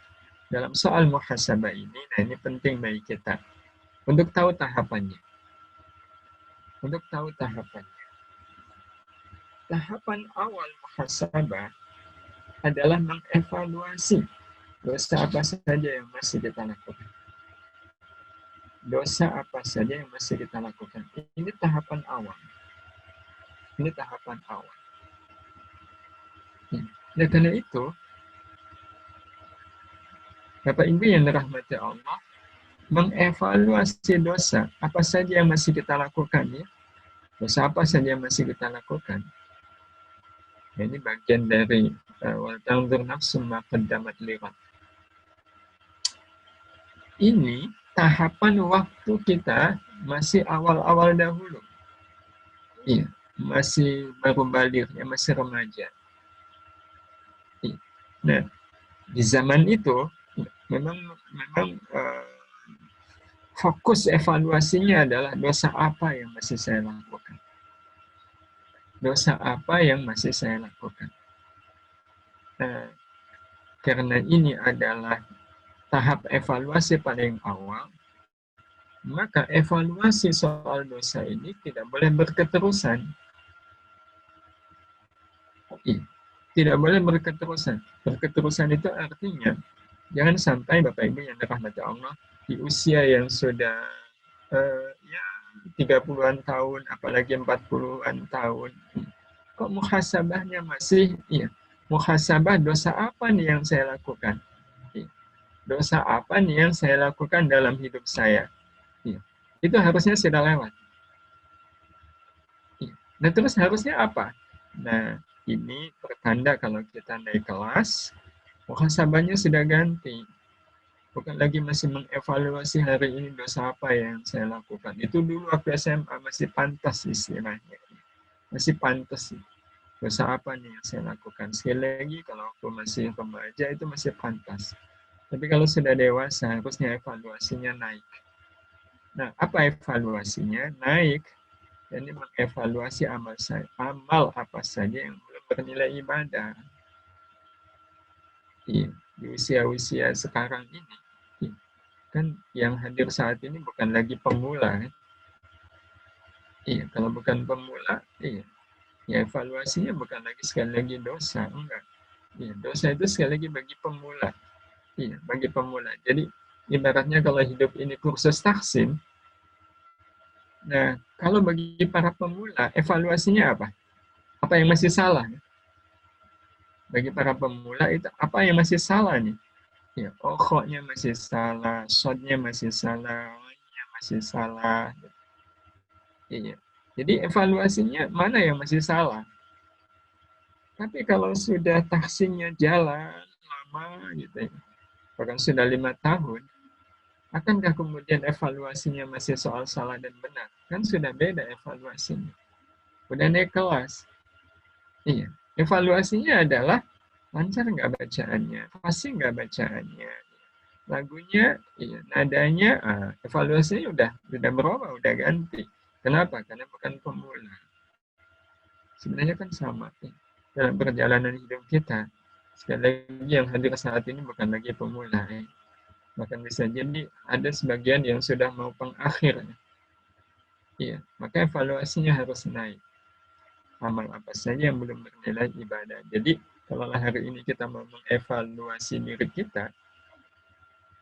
dalam soal muhasabah ini, nah ini penting bagi kita untuk tahu tahapannya. untuk tahu tahapan. Tahapan awal muhasabah adalah mengevaluasi dosa apa saja yang masih kita lakukan. Dosa apa saja yang masih kita lakukan. Ini tahapan awal. Ini tahapan awal. Nah, karena itu, Bapak Ibu yang dirahmati Allah, mengevaluasi dosa apa saja yang masih kita lakukan, ya. Dosa apa saja yang masih kita lakukan. Nah, ini bagian dari wal tanzur nafsum ma qaddamat lighad. Ini tahapan waktu kita masih awal-awal dahulu. Iya, masih baru baligh, ya, masih remaja. Iya. Nah, di zaman itu memang fokus evaluasinya adalah dosa apa yang masih saya lakukan. Dosa apa yang masih saya lakukan. Nah, karena ini adalah tahap evaluasi paling awal, maka evaluasi soal dosa ini tidak boleh berketerusan. Tidak boleh berketerusan. Berketerusan itu artinya jangan sampai Bapak Ibu yang dirahmati Allah di usia yang sudah 30-an tahun, apalagi 40-an tahun, kok muhasabahnya masih muhasabah dosa apa nih yang saya lakukan? Dosa apa nih yang saya lakukan dalam hidup saya? Itu harusnya sudah lewat. Nah, terus harusnya apa? Nah, ini pertanda kalau kita naik kelas, muhasabahnya sudah ganti. Bukan lagi masih mengevaluasi hari ini dosa apa yang saya lakukan. Itu dulu waktu SMA masih pantas istilahnya. Masih pantas. Dosa apa nih yang saya lakukan? Sekali lagi, kalau waktu masih remaja itu masih pantas. Tapi kalau sudah dewasa, harusnya evaluasinya naik. Nah, apa evaluasinya? Naik. Jadi mengevaluasi amal apa saja yang belum bernilai ibadah. Di usia-usia sekarang ini, kan yang hadir saat ini bukan lagi pemula. Kalau bukan pemula, ya evaluasinya bukan lagi sekali lagi dosa, enggak. Dosa itu sekali lagi bagi pemula. Bagi pemula. Jadi ibaratnya kalau hidup ini kursus tahsin, nah kalau bagi para pemula, evaluasinya apa? Apa yang masih salah? Bagi para pemula itu apa yang masih salah nih? Okoknya masih salah, shotnya masih salah, nya masih salah. Jadi evaluasinya mana yang masih salah? Tapi kalau sudah tahsinnya jalan lama gitu, bahkan sudah 5 tahun, akankah kemudian evaluasinya masih soal salah dan benar? Kan sudah beda evaluasinya. Udah naik kelas. Evaluasinya adalah lancar nggak bacaannya, fasih nggak bacaannya, lagunya, nadanya, evaluasinya udah berubah, udah ganti. Kenapa? Karena bukan pemula. Sebenarnya kan sama. Dalam perjalanan hidup kita, sekali lagi yang hadir saat ini bukan lagi pemula. Bahkan bisa jadi ada sebagian yang sudah mau pengakhir. Maka evaluasinya harus naik. Amal apa saja yang belum bernilai ibadah. Jadi, kalau hari ini kita mau mengevaluasi diri kita,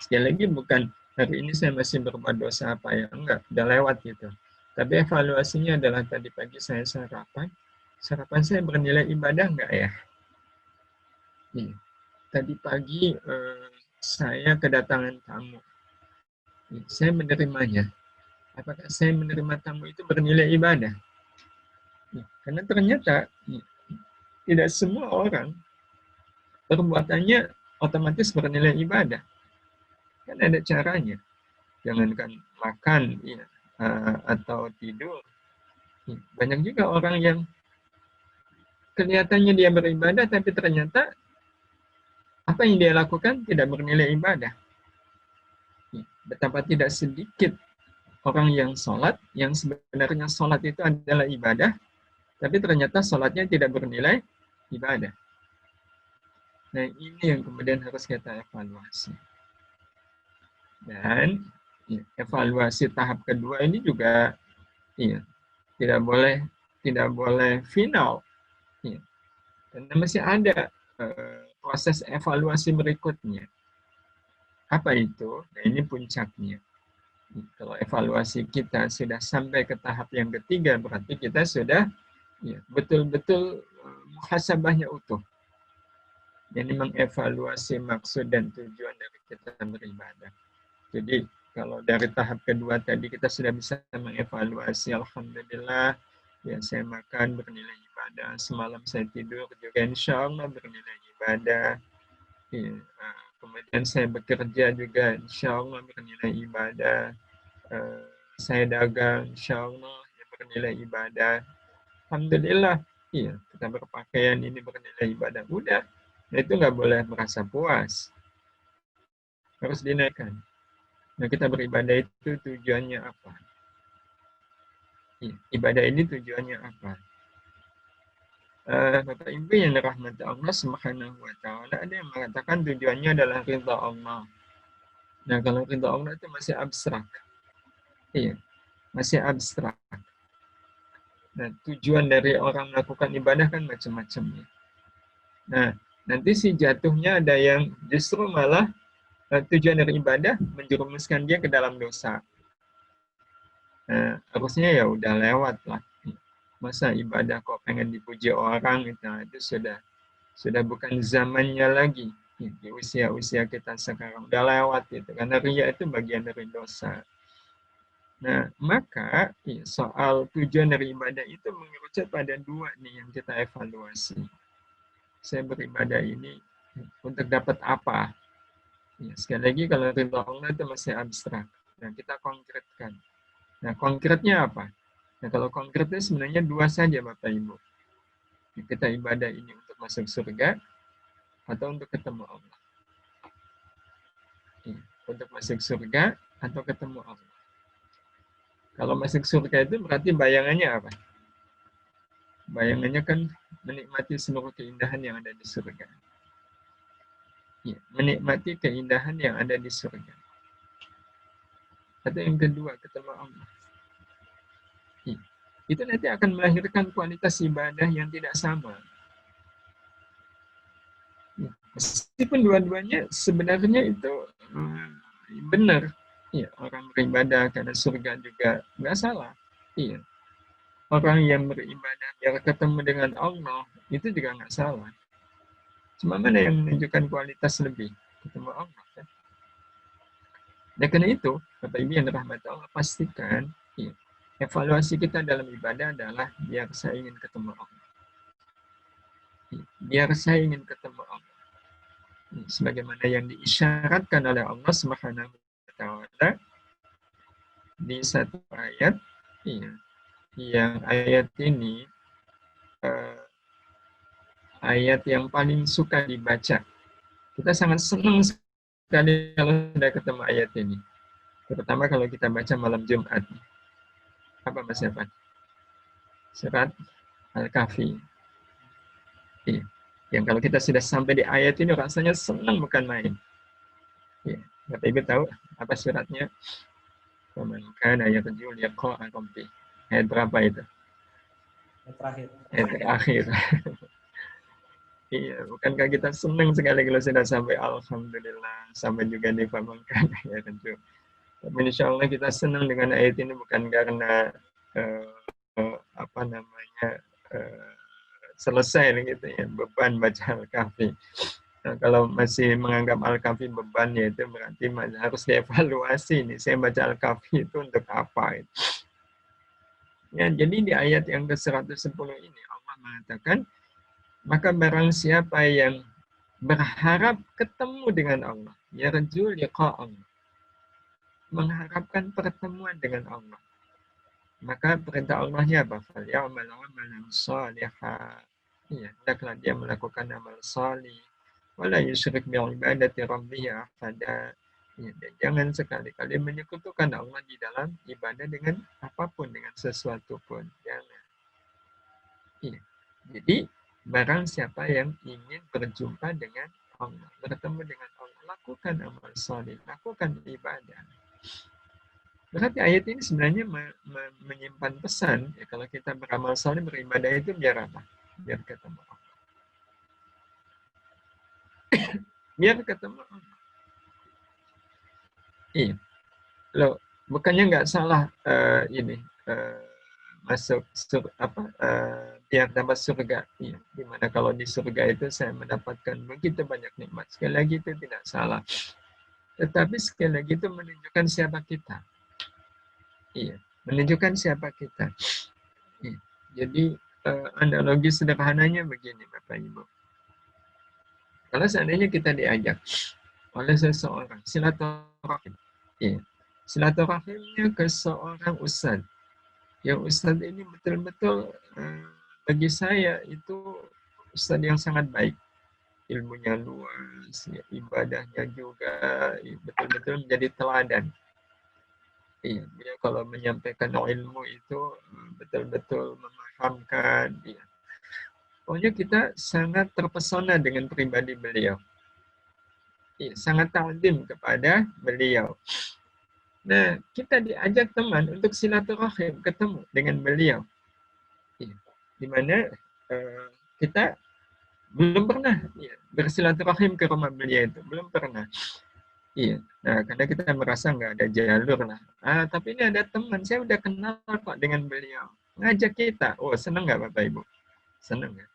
sekali lagi bukan hari ini saya masih berbuat dosa apa ya, enggak, udah lewat gitu. Tapi evaluasinya adalah tadi pagi saya sarapan saya bernilai ibadah enggak ya? Tadi pagi saya kedatangan tamu. Saya menerimanya. Apakah saya menerima tamu itu bernilai ibadah? Karena ternyata tidak semua orang perbuatannya otomatis bernilai ibadah. Kan ada caranya. Jangankan makan atau tidur. Banyak juga orang yang kelihatannya dia beribadah, tapi ternyata apa yang dia lakukan tidak bernilai ibadah. Betapa tidak sedikit orang yang sholat, yang sebenarnya sholat itu adalah ibadah, tapi ternyata sholatnya tidak bernilai ibadah. Nah, ini yang kemudian harus kita evaluasi. Dan evaluasi tahap kedua ini juga tidak boleh final. Ya. Dan masih ada proses evaluasi berikutnya. Apa itu? Nah, ini puncaknya. Kalau evaluasi kita sudah sampai ke tahap yang ketiga, berarti kita sudah ya, betul-betul muhasabahnya utuh. Jadi mengevaluasi maksud dan tujuan dari kita beribadah. Jadi kalau dari tahap kedua tadi kita sudah bisa mengevaluasi, alhamdulillah, ya saya makan bernilai ibadah, semalam saya tidur juga insya Allah bernilai ibadah. Ya, kemudian saya bekerja juga insya Allah bernilai ibadah. Saya dagang insya Allah ya, bernilai ibadah. Alhamdulillah, iya kita berpakaian ini bernilai ibadah. Udah, nah, itu nggak boleh merasa puas, harus dinaikkan. Nah kita beribadah itu tujuannya apa? Iya, ibadah ini tujuannya apa? Bapak Ibu yang dirahmati Allah Subhanahu wa Ta'ala, ada yang mengatakan tujuannya adalah ridha Allah. Nah kalau ridha Allah itu masih abstrak, iya, masih abstrak. Nah tujuan dari orang melakukan ibadah kan macam-macam ya. Nah nanti si jatuhnya ada yang justru malah tujuan dari ibadah menjerumuskan dia ke dalam dosa. Nah, harusnya ya udah lewat lah. Masa ibadah kok pengen dipuji orang itu sudah bukan zamannya lagi di usia-usia kita sekarang udah lewat itu karena ria itu bagian dari dosa. Nah maka soal tujuan dari ibadah itu mengerucut pada dua nih yang kita evaluasi. Saya beribadah ini untuk dapat apa? Ya, sekali lagi kalau ridha Allah itu masih abstrak. Nah kita konkretkan. Nah konkretnya apa? Nah kalau konkretnya sebenarnya dua saja Bapak Ibu. Kita ibadah ini untuk masuk surga atau untuk ketemu Allah. Ya, untuk masuk surga atau ketemu Allah. Kalau masuk surga itu berarti bayangannya apa? Bayangannya kan menikmati seluruh keindahan yang ada di surga. Ya, menikmati keindahan yang ada di surga. Atau yang kedua, ketemu Allah. Ya, itu nanti akan melahirkan kualitas ibadah yang tidak sama. Ya, meskipun dua-duanya sebenarnya itu benar. Ya, orang beribadah karena surga juga nggak salah. Iya. Orang yang beribadah biar ketemu dengan Allah itu juga nggak salah. Cuma mana yang menunjukkan kualitas lebih? Ketemu Allah. Kan? Dan karena itu, Bapak Ibu yang dirahmati Allah, pastikan ya, evaluasi kita dalam ibadah adalah biar saya ingin ketemu Allah. Ya, biar saya ingin ketemu Allah. Ya, sebagaimana yang diisyaratkan oleh Allah Subhanahu wa Ta'ala di satu ayat, ya, yang ayat ini ayat yang paling suka dibaca. Kita sangat senang sekali kalau sudah ketemu ayat ini. Terutama kalau kita baca malam Jumat. Apa Mas Evan? Surat Al-Kahfi. Iya. Yang kalau kita sudah sampai di ayat ini rasanya senang bukan main. Iya. Bapak Ibu tahu apa suratnya? Faman kana yarju liqa'a rabbih. Ayat berapa itu? Yang terakhir. Ayat terakhir. Iya, bukankah kita senang sekali kalau sudah sampai alhamdulillah, sampai juga di faman kana yarju. Tapi insya Allah kita senang dengan ayat ini bukan karena apa namanya selesai gitu ya, beban baca Al-Kahfi. Nah, kalau masih menganggap Al-Kahfi beban ya itu berarti harus dievaluasi nih. Saya baca Al-Kahfi itu untuk apa? Ya, jadi di ayat yang ke-110 ini Allah mengatakan, maka barang siapa yang berharap ketemu dengan Allah, yarju liqa Allah, mengharapkan pertemuan dengan Allah, maka perintah Allahnya apa? Falyamal amalan shaliha. Ya, hendaklah dia melakukan amal salih. Wala yusyrik bi'ibadati rabbih ahada. Ya, dan jangan sekali-kali menyekutukan Allah di dalam ibadah dengan apapun, dengan sesuatu pun. Jangan. Ya. Jadi, barang siapa yang ingin berjumpa dengan Allah, bertemu dengan Allah, lakukan amal salih, lakukan ibadah. Berarti ayat ini sebenarnya menyimpan pesan, ya, kalau kita beramal saleh, beribadah itu biar apa? Biar ketemu Allah. Biar ketemu Allah. Iya. Loh, bukannya nggak salah ini masuk biar dapat surga. Iya. Dimana kalau di surga itu saya mendapatkan begitu banyak nikmat. Sekali lagi itu tidak salah. Tetapi sekali lagi itu menunjukkan siapa kita. Iya, menunjukkan siapa kita. Iya. Jadi analogi sederhananya begini, Bapak Ibu. Kalau seandainya kita diajak oleh seseorang silaturahim, iya, silaturahimnya ke seorang ustadz. Yang ustadz ini betul-betul bagi saya itu ustadz yang sangat baik, ilmunya luas, ya, ibadahnya juga betul-betul menjadi teladan. Iya, dia kalau menyampaikan ilmu itu betul-betul memahamkan. Iya. Pokoknya kita sangat terpesona dengan pribadi beliau. Iya, sangat ta'zim kepada beliau. Nah, kita diajak teman untuk silaturahim, ketemu dengan beliau. Iya. Dimana kita belum pernah bersilaturahim ke rumah beliau itu, belum pernah. Iya, nah karena kita merasa nggak ada jalur lah. Tapi ini ada teman, saya udah kenal kok dengan beliau. Ngajak kita. Oh, seneng nggak Bapak Ibu? Seneng nggak?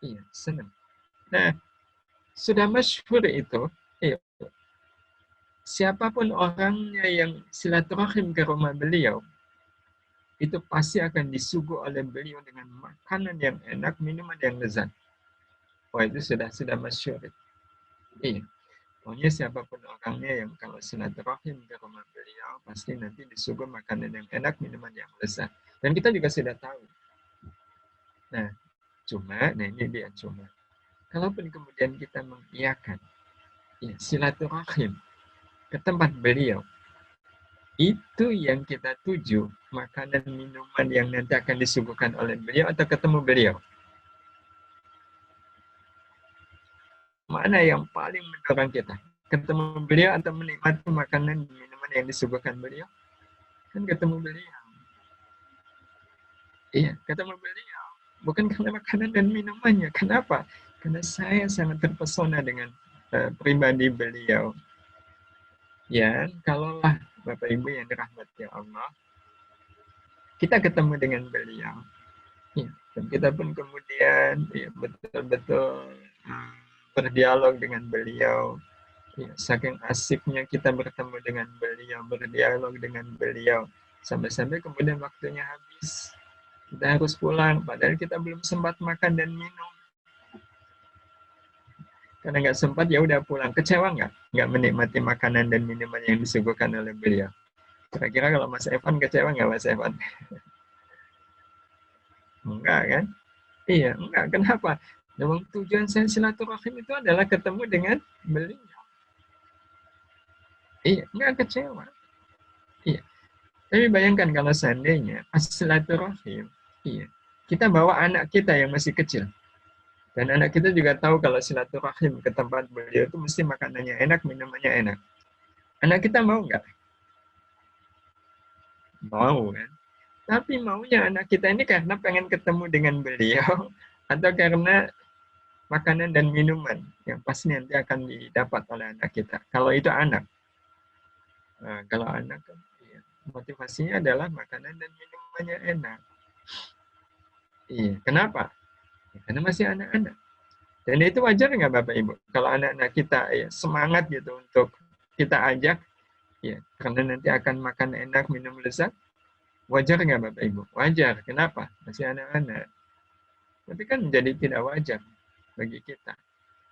Iya, seneng. Nah, sudah masyhur itu, iya, siapapun orangnya yang silaturahim ke rumah beliau, itu pasti akan disuguh oleh beliau dengan makanan yang enak, minuman yang lezat. Wah, itu sudah masyhur. Iya. Pokoknya siapapun orangnya yang kalau silaturahim ke rumah beliau, pasti nanti disuguh makanan yang enak, minuman yang lezat. Dan kita juga sudah tahu. Nah, ini dia cuma. Kalaupun kemudian kita mengiyakan ya, silaturahim ke tempat beliau, itu yang kita tuju, makanan, minuman yang nanti akan disuguhkan oleh beliau atau ketemu beliau. Mana yang paling mendorong kita? Ketemu beliau atau menikmati makanan dan minuman yang disuguhkan beliau? Kan ketemu beliau. Iya, ketemu beliau. Bukan karena makanan dan minumannya. Kenapa? Karena saya sangat terpesona dengan pribadi beliau. Ya, kalaulah Bapak Ibu yang dirahmati Allah, kita ketemu dengan beliau. Ya, dan kita pun kemudian ya, betul-betul berdialog dengan beliau. Ya, saking asiknya kita bertemu dengan beliau, berdialog dengan beliau. Sampai-sampai kemudian waktunya habis. Kita harus pulang, padahal kita belum sempat makan dan minum. Karena nggak sempat, ya udah pulang. Kecewa nggak? Nggak menikmati makanan dan minuman yang disuguhkan oleh beliau. Kira-kira kalau Mas Evan kecewa nggak Mas Evan? Enggak kan? Iya, enggak. Kenapa? Memang tujuan saya silaturahim itu adalah ketemu dengan beliau. Iya, enggak kecewa. Iya. Tapi bayangkan kalau seandainya pas silaturahim, iya, kita bawa anak kita yang masih kecil. Dan anak kita juga tahu kalau silaturahim ke tempat beliau itu mesti makanannya enak, minumannya enak. Anak kita mau nggak? Mau kan? Tapi maunya anak kita ini karena pengen ketemu dengan beliau atau karena makanan dan minuman yang pasti nanti akan didapat oleh anak kita. Kalau itu anak. Nah, kalau anak kan iya, motivasinya adalah makanan dan minumannya enak. Iya, kenapa? Ya, karena masih anak-anak. Dan itu wajar nggak Bapak Ibu? Kalau anak-anak kita ya, semangat gitu untuk kita ajak, ya karena nanti akan makan enak, minum lezat, wajar nggak Bapak Ibu? Wajar. Kenapa? Masih anak-anak. Tapi kan menjadi tidak wajar bagi kita.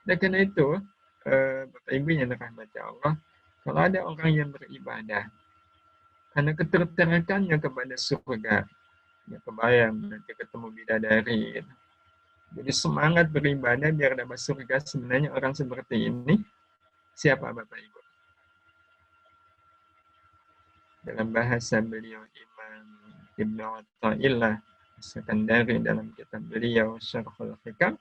Dan karena itu, Bapak Ibu yang dirahmati Allah, kalau ada orang yang beribadah, karena ketertarikannya kepada surga, ya kebayang nanti ketemu bidadari, gitu. Jadi semangat beribadah biar dapat surga. Sebenarnya orang seperti ini, siapa Bapak Ibu? Dalam bahasa beliau Imam Ibn Atta'illah Sekandari dalam kitab beliau Syarhul Hikam,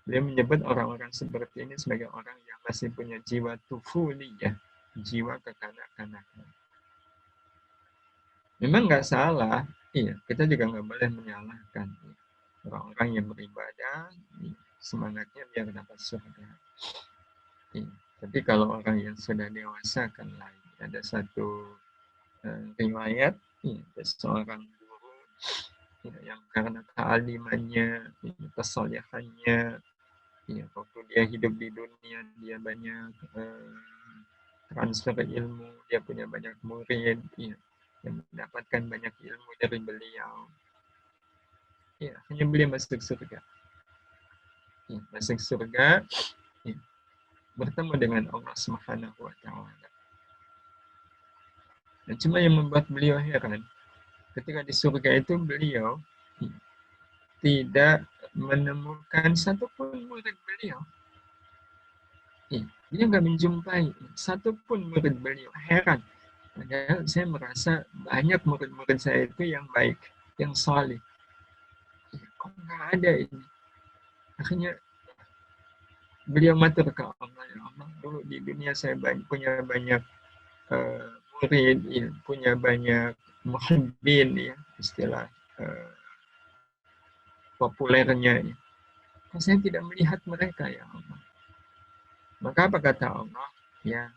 beliau menyebut orang-orang seperti ini sebagai orang yang masih punya jiwa tufuliyah, jiwa kekanak-kanakan. Memang nggak salah, iya, kita juga nggak boleh menyalahkan orang-orang yang beribadah, semangatnya biar dapat surga. Iya. Tapi kalau orang yang sudah dewasa kan lain. Ada satu riwayat, iya, ada seorang guru ya, yang karena kealimannya, kesolehannya, ya, waktu dia hidup di dunia dia banyak transfer ilmu, dia punya banyak murid, ya, yang mendapatkan banyak ilmu dari beliau. Ya, hanya beliau masuk surga. Ya, masuk surga, ya, bertemu dengan Allah Subhanahu wa Ta'ala. Dan cuma yang membuat beliau heran, ketika di surga itu beliau ya, tidak menemukan satupun murid beliau. Ya, dia nggak menjumpai satupun murid beliau. Heran. Padahal saya merasa banyak murid-murid saya itu yang baik, yang saleh. Ya, kok nggak ada ini? Akhirnya beliau matur ke Allah, ya Allah, dulu di dunia saya punya banyak murid, ya, punya banyak muhibbin, ya, istilah populernya. Ya. Kok saya tidak melihat mereka, ya Allah? Maka apa kata Allah? Ya,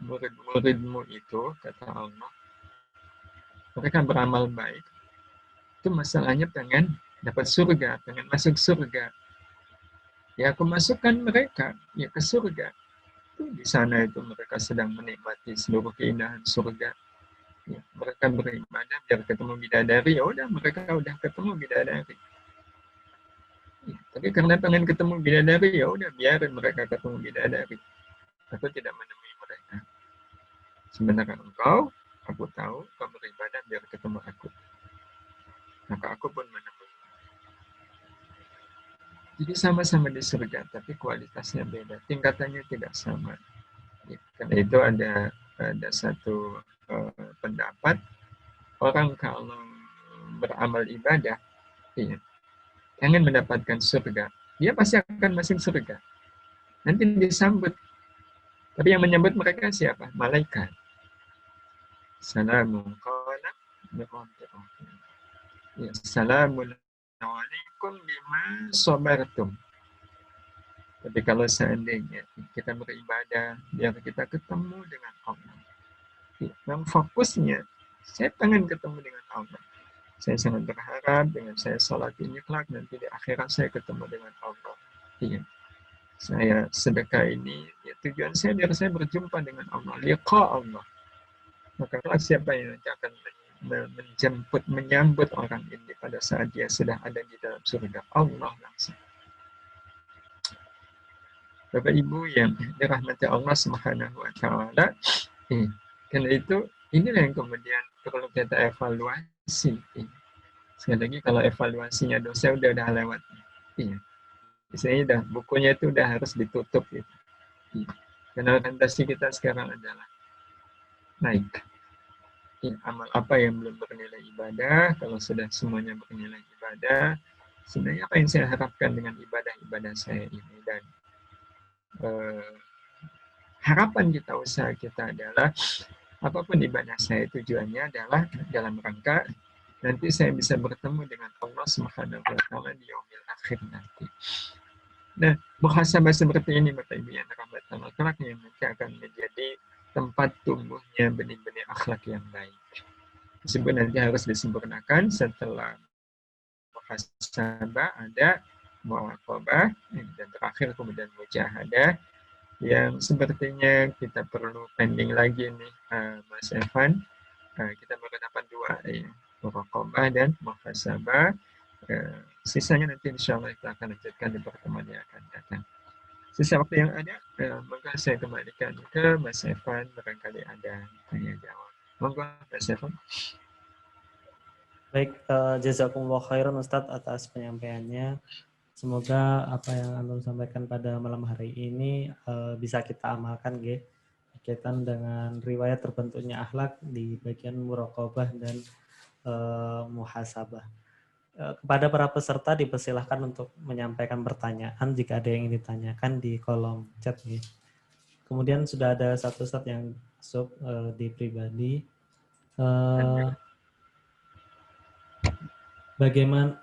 murid-muridmu itu, kata Allah, mereka beramal baik. Itu masalahnya pengen dapat surga, pengen masuk surga. Ya aku masukkan mereka ya ke surga. Itu di sana itu mereka sedang menikmati seluruh keindahan surga. Ya, mereka beribadah biar ketemu bidadari, ya udah mereka udah ketemu bidadari. Ya, tapi karena pengen ketemu bidadari, ya udah biarin mereka ketemu bidadari. Aku tidak menemui mereka. Sebenarnya engkau, aku tahu, kau beribadah biar ketemu aku. Maka aku pun menemui. Jadi sama-sama di surga, tapi kualitasnya beda, tingkatannya tidak sama. Ya, karena itu ada satu pendapat orang kalau beramal ibadah, ya, ingin mendapatkan surga, dia pasti akan masuk surga. Nanti disambut. Tapi yang menyambut mereka siapa? Malaikat. Salamun qala min rabbir rahim. Ya, salamun alaikum bima sabartum. Tapi kalau seandainya kita beribadah, biar kita ketemu dengan Allah. Yang fokusnya, saya pengen ketemu dengan Allah. Saya sangat berharap dengan saya sholat ini kelak nanti di akhirat saya ketemu dengan Allah. Iya. Saya sedekah ini, ya, tujuan saya biar saya berjumpa dengan Allah, liqa Allah. Maka kelak siapa yang nanti akan menyambut orang ini pada saat dia sudah ada di dalam surga? Allah langsung. Bapak Ibu yang dirahmati Allah Subhanahu wa Ta'ala, karena itu inilah yang kemudian perlu kita evaluasi. Sekali lagi kalau evaluasinya dosa udah lewat. Iya. Misalnya udah bukunya itu udah harus ditutup gitu. Iya. Karena orientasi kita sekarang adalah naik. Iya, amal apa yang belum bernilai ibadah, kalau sudah semuanya bernilai ibadah, sebenarnya apa yang saya harapkan dengan ibadah-ibadah saya ini, dan harapan kita, usaha kita adalah apapun ibadah saya tujuannya adalah dalam rangka nanti saya bisa bertemu dengan Allah Subhanahu wa Ta'ala di yaumil akhir nanti. Nah, muhasabah seperti ini Bapak Ibu yang dirahmati Allah kelak yang nanti akan menjadi tempat tumbuhnya benih-benih akhlak yang baik. Meskipun nanti harus disempurnakan setelah muhasabah ada muraqabah dan terakhir kemudian mujahadah yang sepertinya kita perlu pending lagi nih Mas Evan. Kita baru dapat 2 ya, muraqabah dan muhasabah. Sisanya nanti insya Allah kita akan lanjutkan di pertemuan yang akan datang. Sisa waktu yang ada, maka saya kembalikan ke Mas Evan, barangkali ada tanya jawab. Monggo Mas Evan. Baik, jazakumullah khairan Ustadz atas penyampaiannya. Semoga apa yang Antum sampaikan pada malam hari ini bisa kita amalkan, berkaitan dengan riwayat terbentuknya akhlak di bagian muraqabah dan muhasabah. Kepada para peserta dipersilahkan untuk menyampaikan pertanyaan jika ada yang ingin ditanyakan di kolom chat. Kemudian sudah ada satu Ustadz yang masuk di pribadi. eh, bagaimana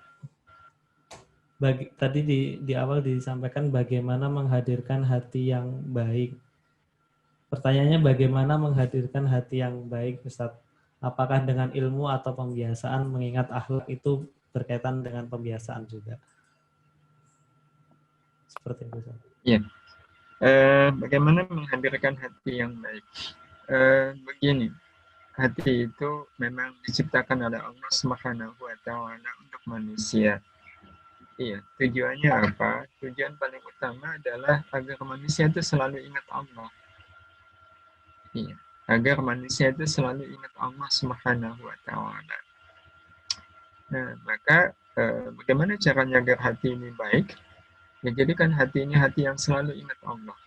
tadi di awal disampaikan bagaimana menghadirkan hati yang baik. Pertanyaannya bagaimana menghadirkan hati yang baik, Ustaz? Apakah dengan ilmu atau pembiasaan? Mengingat akhlak itu berkaitan dengan pembiasaan juga. Seperti itu, Ustaz. Ya. Bagaimana menghadirkan hati yang baik? Begini, hati itu memang diciptakan oleh Allah Subhanahu wa Ta'ala untuk manusia. Iya, tujuannya apa? Tujuan paling utama adalah agar manusia itu selalu ingat Allah. Iya, agar manusia itu selalu ingat Allah Subhanahu wa Ta'ala. Nah, maka bagaimana caranya agar hati ini baik? Ya, jadikan hati ini hati yang selalu ingat Allah.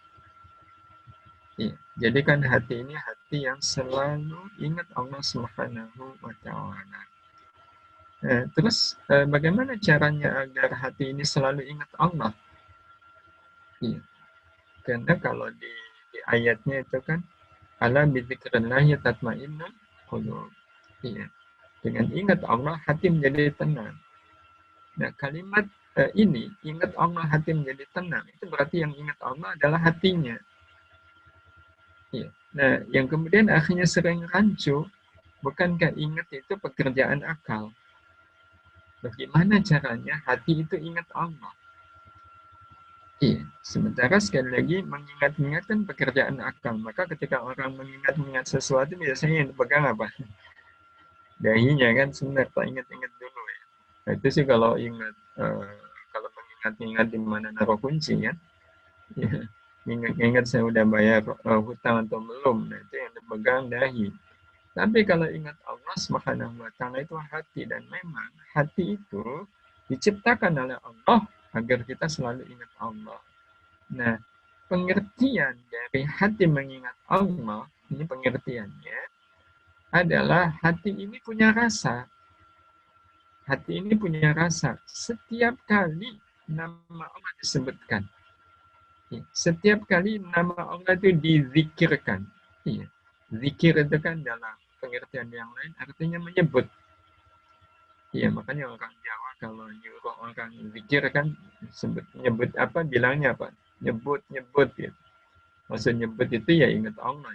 Iya, jadikan hati ini hati yang selalu ingat Allah Subhanahu wa Ta'ala. Terus bagaimana caranya agar hati ini selalu ingat Allah? Iya. Karena kalau di ayatnya itu kan ala bidzikrillahi tatmainnul qulub. Iya. Dengan ingat Allah hati menjadi tenang. Nah, kalimat ini ingat Allah hati menjadi tenang itu berarti yang ingat Allah adalah hatinya. Iya. Nah, yang kemudian akhirnya sering rancu, bukankah ingat itu pekerjaan akal? Bagaimana caranya hati itu ingat Allah? Iya, sementara sekali lagi mengingat-ingat kan pekerjaan akal. Maka ketika orang mengingat-ingat sesuatu biasanya yang dipegang apa? Dahinya kan sebenarnya tak ingat-ingat dulu ya. Nah, itu sih kalau ingat, kalau mengingat-ingat di mana naruh kunci ya. Ya, ingat-ingat saya udah bayar hutang atau belum. Nah, itu yang dipegang dahi. Tapi kalau ingat Allah Subhanahu wa Ta'ala itu hati, dan memang hati itu diciptakan oleh Allah agar kita selalu ingat Allah. Nah, pengertian dari hati mengingat Allah, ini pengertiannya adalah hati ini punya rasa. Hati ini punya rasa. Setiap kali nama Allah disebutkan. Setiap kali nama Allah itu dizikirkan. Iya. Zikir itu kan dalam pengertian yang lain artinya menyebut. Iya, makanya orang Jawa kalau nyuruh orang zikir kan nyebut apa, bilangnya apa? Nyebut gitu. Maksud nyebut itu ya ingat Allah.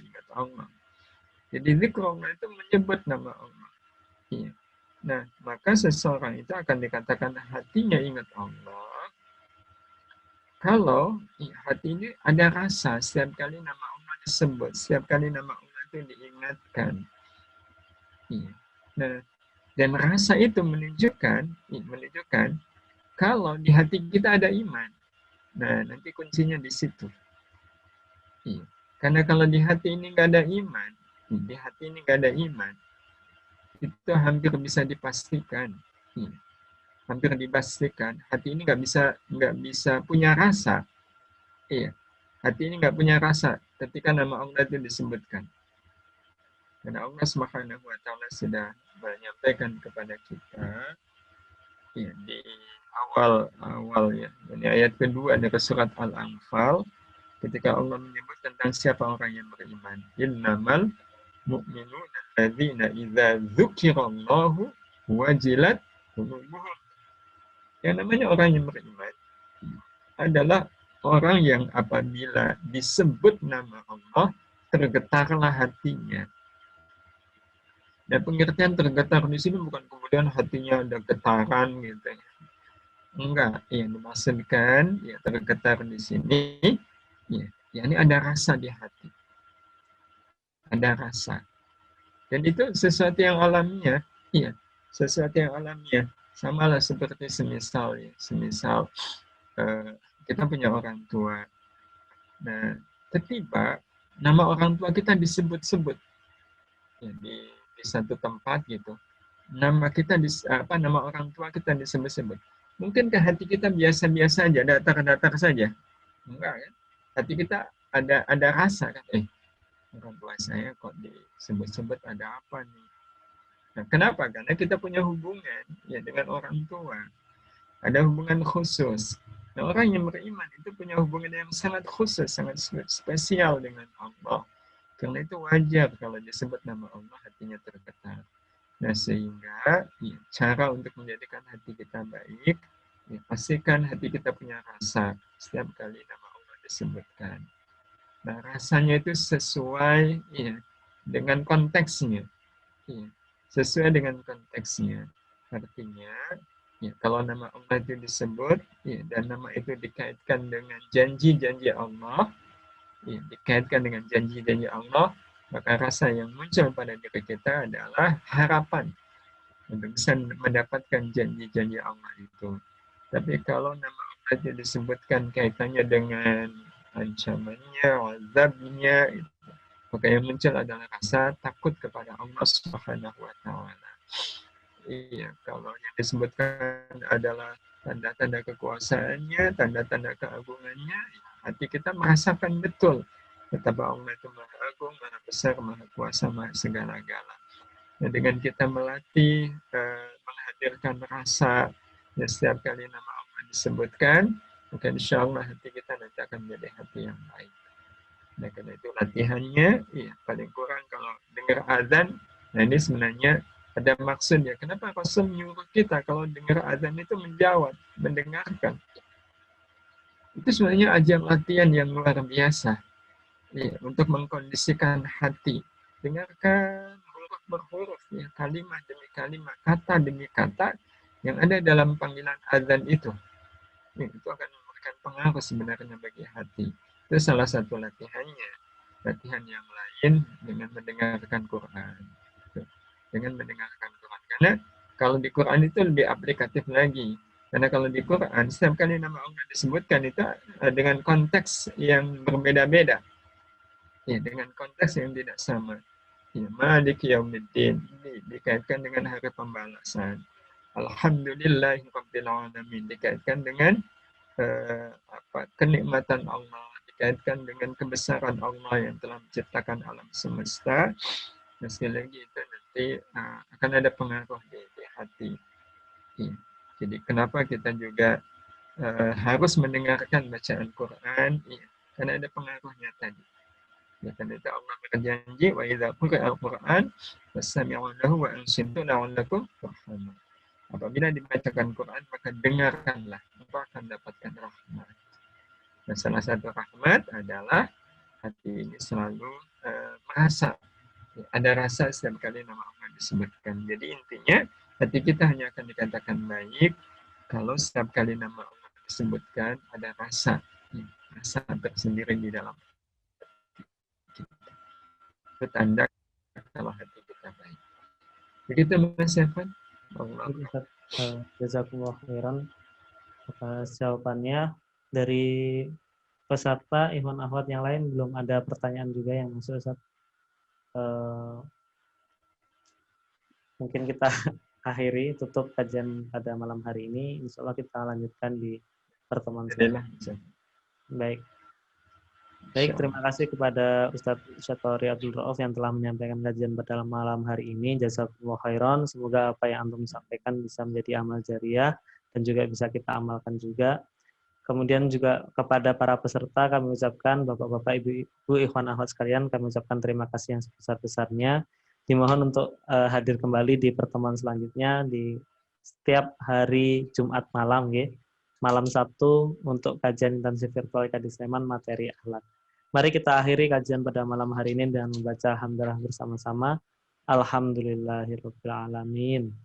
Jadi zikrullah itu menyebut nama Allah. Iya. Nah, maka seseorang itu akan dikatakan hatinya ingat Allah kalau hati ini ada rasa setiap kali nama Allah disebut, setiap kali nama Allah itu diingatkan. Iya. Nah, dan rasa itu menunjukkan kalau di hati kita ada iman. Nah, nanti kuncinya di situ. Iya. Karena kalau di hati ini nggak ada iman, itu hampir bisa dipastikan. Iya. Hampir dipastikan hati ini nggak bisa punya rasa. Iya. Hati ini nggak punya rasa ketika nama Allah itu disebutkan. Karena Allah Subhanahu wa Ta'ala sudah menyampaikan kepada kita ya, di awal ya, ini ayat kedua dari surat Al-Anfal, ketika Allah menyebut tentang siapa orang yang beriman. Innamal mu'minuna alladzina idza dzukirallahu wajilat qulubuhum. Yang namanya orang yang beriman adalah orang yang apabila disebut nama Allah tergetarlah hatinya. Dan pengertian tergetar di sini bukan kemudian hatinya ada getaran gitu. Enggak, yang dimaksudkan ya tergetar di sini ya ini ada rasa di hati. Ada rasa. Dan itu sesuatu yang alamiah, iya, sesuatu yang alamiah. Samalah seperti semisal kita punya orang tua. Nah, tiba-tiba nama orang tua kita disebut-sebut ya, di satu tempat gitu. Nama orang tua kita disebut-sebut. Mungkinkah hati kita biasa-biasa aja, datar-datar saja? Enggak kan? Hati kita ada rasa kan? Orang tua saya kok disebut-sebut, ada apa nih? Nah, kenapa? Karena kita punya hubungan ya dengan orang tua. Ada hubungan khusus. Nah, orang yang beriman itu punya hubungan yang sangat khusus, sangat spesial dengan Allah. Karena itu wajar kalau disebut nama Allah hatinya tergetar. Nah, sehingga ya, cara untuk menjadikan hati kita baik, ya, pastikan hati kita punya rasa setiap kali nama Allah disebutkan. Nah, rasanya itu sesuai ya, dengan konteksnya. Ya, sesuai dengan konteksnya. Artinya, ya, kalau nama Allah itu disebut, ya, dan nama itu dikaitkan dengan janji-janji Allah, ya, dikaitkan dengan janji-janji Allah, maka rasa yang muncul pada diri kita adalah harapan untuk bisa mendapatkan janji-janji Allah itu. Tapi kalau nama Allah itu disebutkan kaitannya dengan ancamannya, azabnya, maka yang muncul adalah rasa takut kepada Allah Subhanahu wa Ta'ala. Iya, kalau yang disebutkan adalah tanda-tanda kekuasaannya, tanda-tanda keagungannya, hati kita merasakan betul betapa Allah itu Maha Agung, Maha Besar, Maha Kuasa, Maha Segala-gala. Nah, dengan kita melatih menghadirkan rasa ya, setiap kali nama Allah disebutkan, maka insya Allah hati kita nanti akan menjadi hati yang baik. Nah, karena itu latihannya, ya, paling kurang kalau dengar azan, nah ini sebenarnya ada maksudnya. Kenapa Rasul menyuruh kita kalau dengar azan itu menjawab, mendengarkan? Itu sebenarnya ajang latihan yang luar biasa. Ya, untuk mengkondisikan hati. Dengarkan huruf berhuruf, ya, kalimat demi kalimat, kata demi kata yang ada dalam panggilan azan itu. Ya, itu akan memberikan pengaruh sebenarnya bagi hati. Itu salah satu latihannya. Latihan yang lain dengan mendengarkan Quran. Dengan mendengarkan Quran. Karena kalau di Quran itu lebih aplikatif lagi. Karena kalau di Quran, setiap kali nama Allah disebutkan itu dengan konteks yang berbeda-beda. Ya, dengan konteks yang tidak sama. Ya, Malik Yaumiddin dikaitkan dengan hari pembalasan. Alhamdulillahirabbil alamin dikaitkan dengan kenikmatan Allah, dikaitkan dengan kebesaran Allah yang telah menciptakan alam semesta. Dan sekali lagi itu nanti akan ada pengaruh di hati. Ya. Jadi kenapa kita juga harus mendengarkan bacaan Quran? Ya, karena ada pengaruhnya tadi. Ya, karena itu Allah berjanji wa idza quri'a al-Qur'an fastami'u lahu wa ansitu la'allakum turhamun. Apabila dibacakan Quran maka dengarkanlah, maka akan dapatkan rahmat. Dan salah satu rahmat adalah hati ini selalu merasa, ya, ada rasa setiap kali nama Allah disebutkan. Jadi intinya hati kita hanya akan dikatakan baik kalau setiap kali nama Allah disebutkan ada rasa, ya, rasa tersendiri di dalam itu tanda kalau hati kita baik. Begitu Mas Evan. Jazakumullah khairan atas jawabannya. Dari peserta ikhwan akhwat yang lain belum ada pertanyaan juga yang masuk, Ustaz. Mungkin kita akhiri, tutup kajian pada malam hari ini. Insya Allah kita lanjutkan di pertemuan selanjutnya. Baik, terima kasih kepada Ustadz Syatori Abdul Rauf yang telah menyampaikan kajian pada malam hari ini. Jazakumullah khairan. Semoga apa yang antum sampaikan bisa menjadi amal jariah dan juga bisa kita amalkan juga. Kemudian juga kepada para peserta kami ucapkan, Bapak-bapak, Ibu-ibu, ikhwan akhwat sekalian, kami ucapkan terima kasih yang sebesar-besarnya. Dimohon untuk hadir kembali di pertemuan selanjutnya di setiap hari Jumat malam, ya. Malam Sabtu untuk kajian intensif virtual Kadis Sleman materi akhlak. Mari kita akhiri kajian pada malam hari ini dengan membaca alhamdulillah bersama-sama. Alhamdulillahirabbil alamin.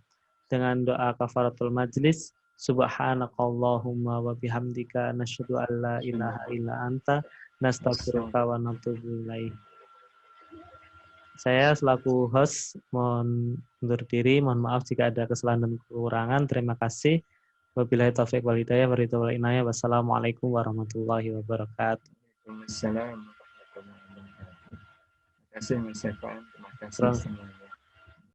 Dengan doa kafaratul majlis, subhanakallahumma wa bihamdika nasyhadu an la ilaha illa anta nastaghfiruka wa natubu ilaik. Saya selaku host mohon undur diri, mohon maaf jika ada kesalahan dan kekurangan. Terima kasih. Wabillahi taufiq wal hidayah wa ridha wal inayah. Wassalamualaikum warahmatullahi wabarakatuh. Waalaikumsalam warahmatullahi wabarakatuh. Terima kasih Mas Evan, terima kasih semuanya.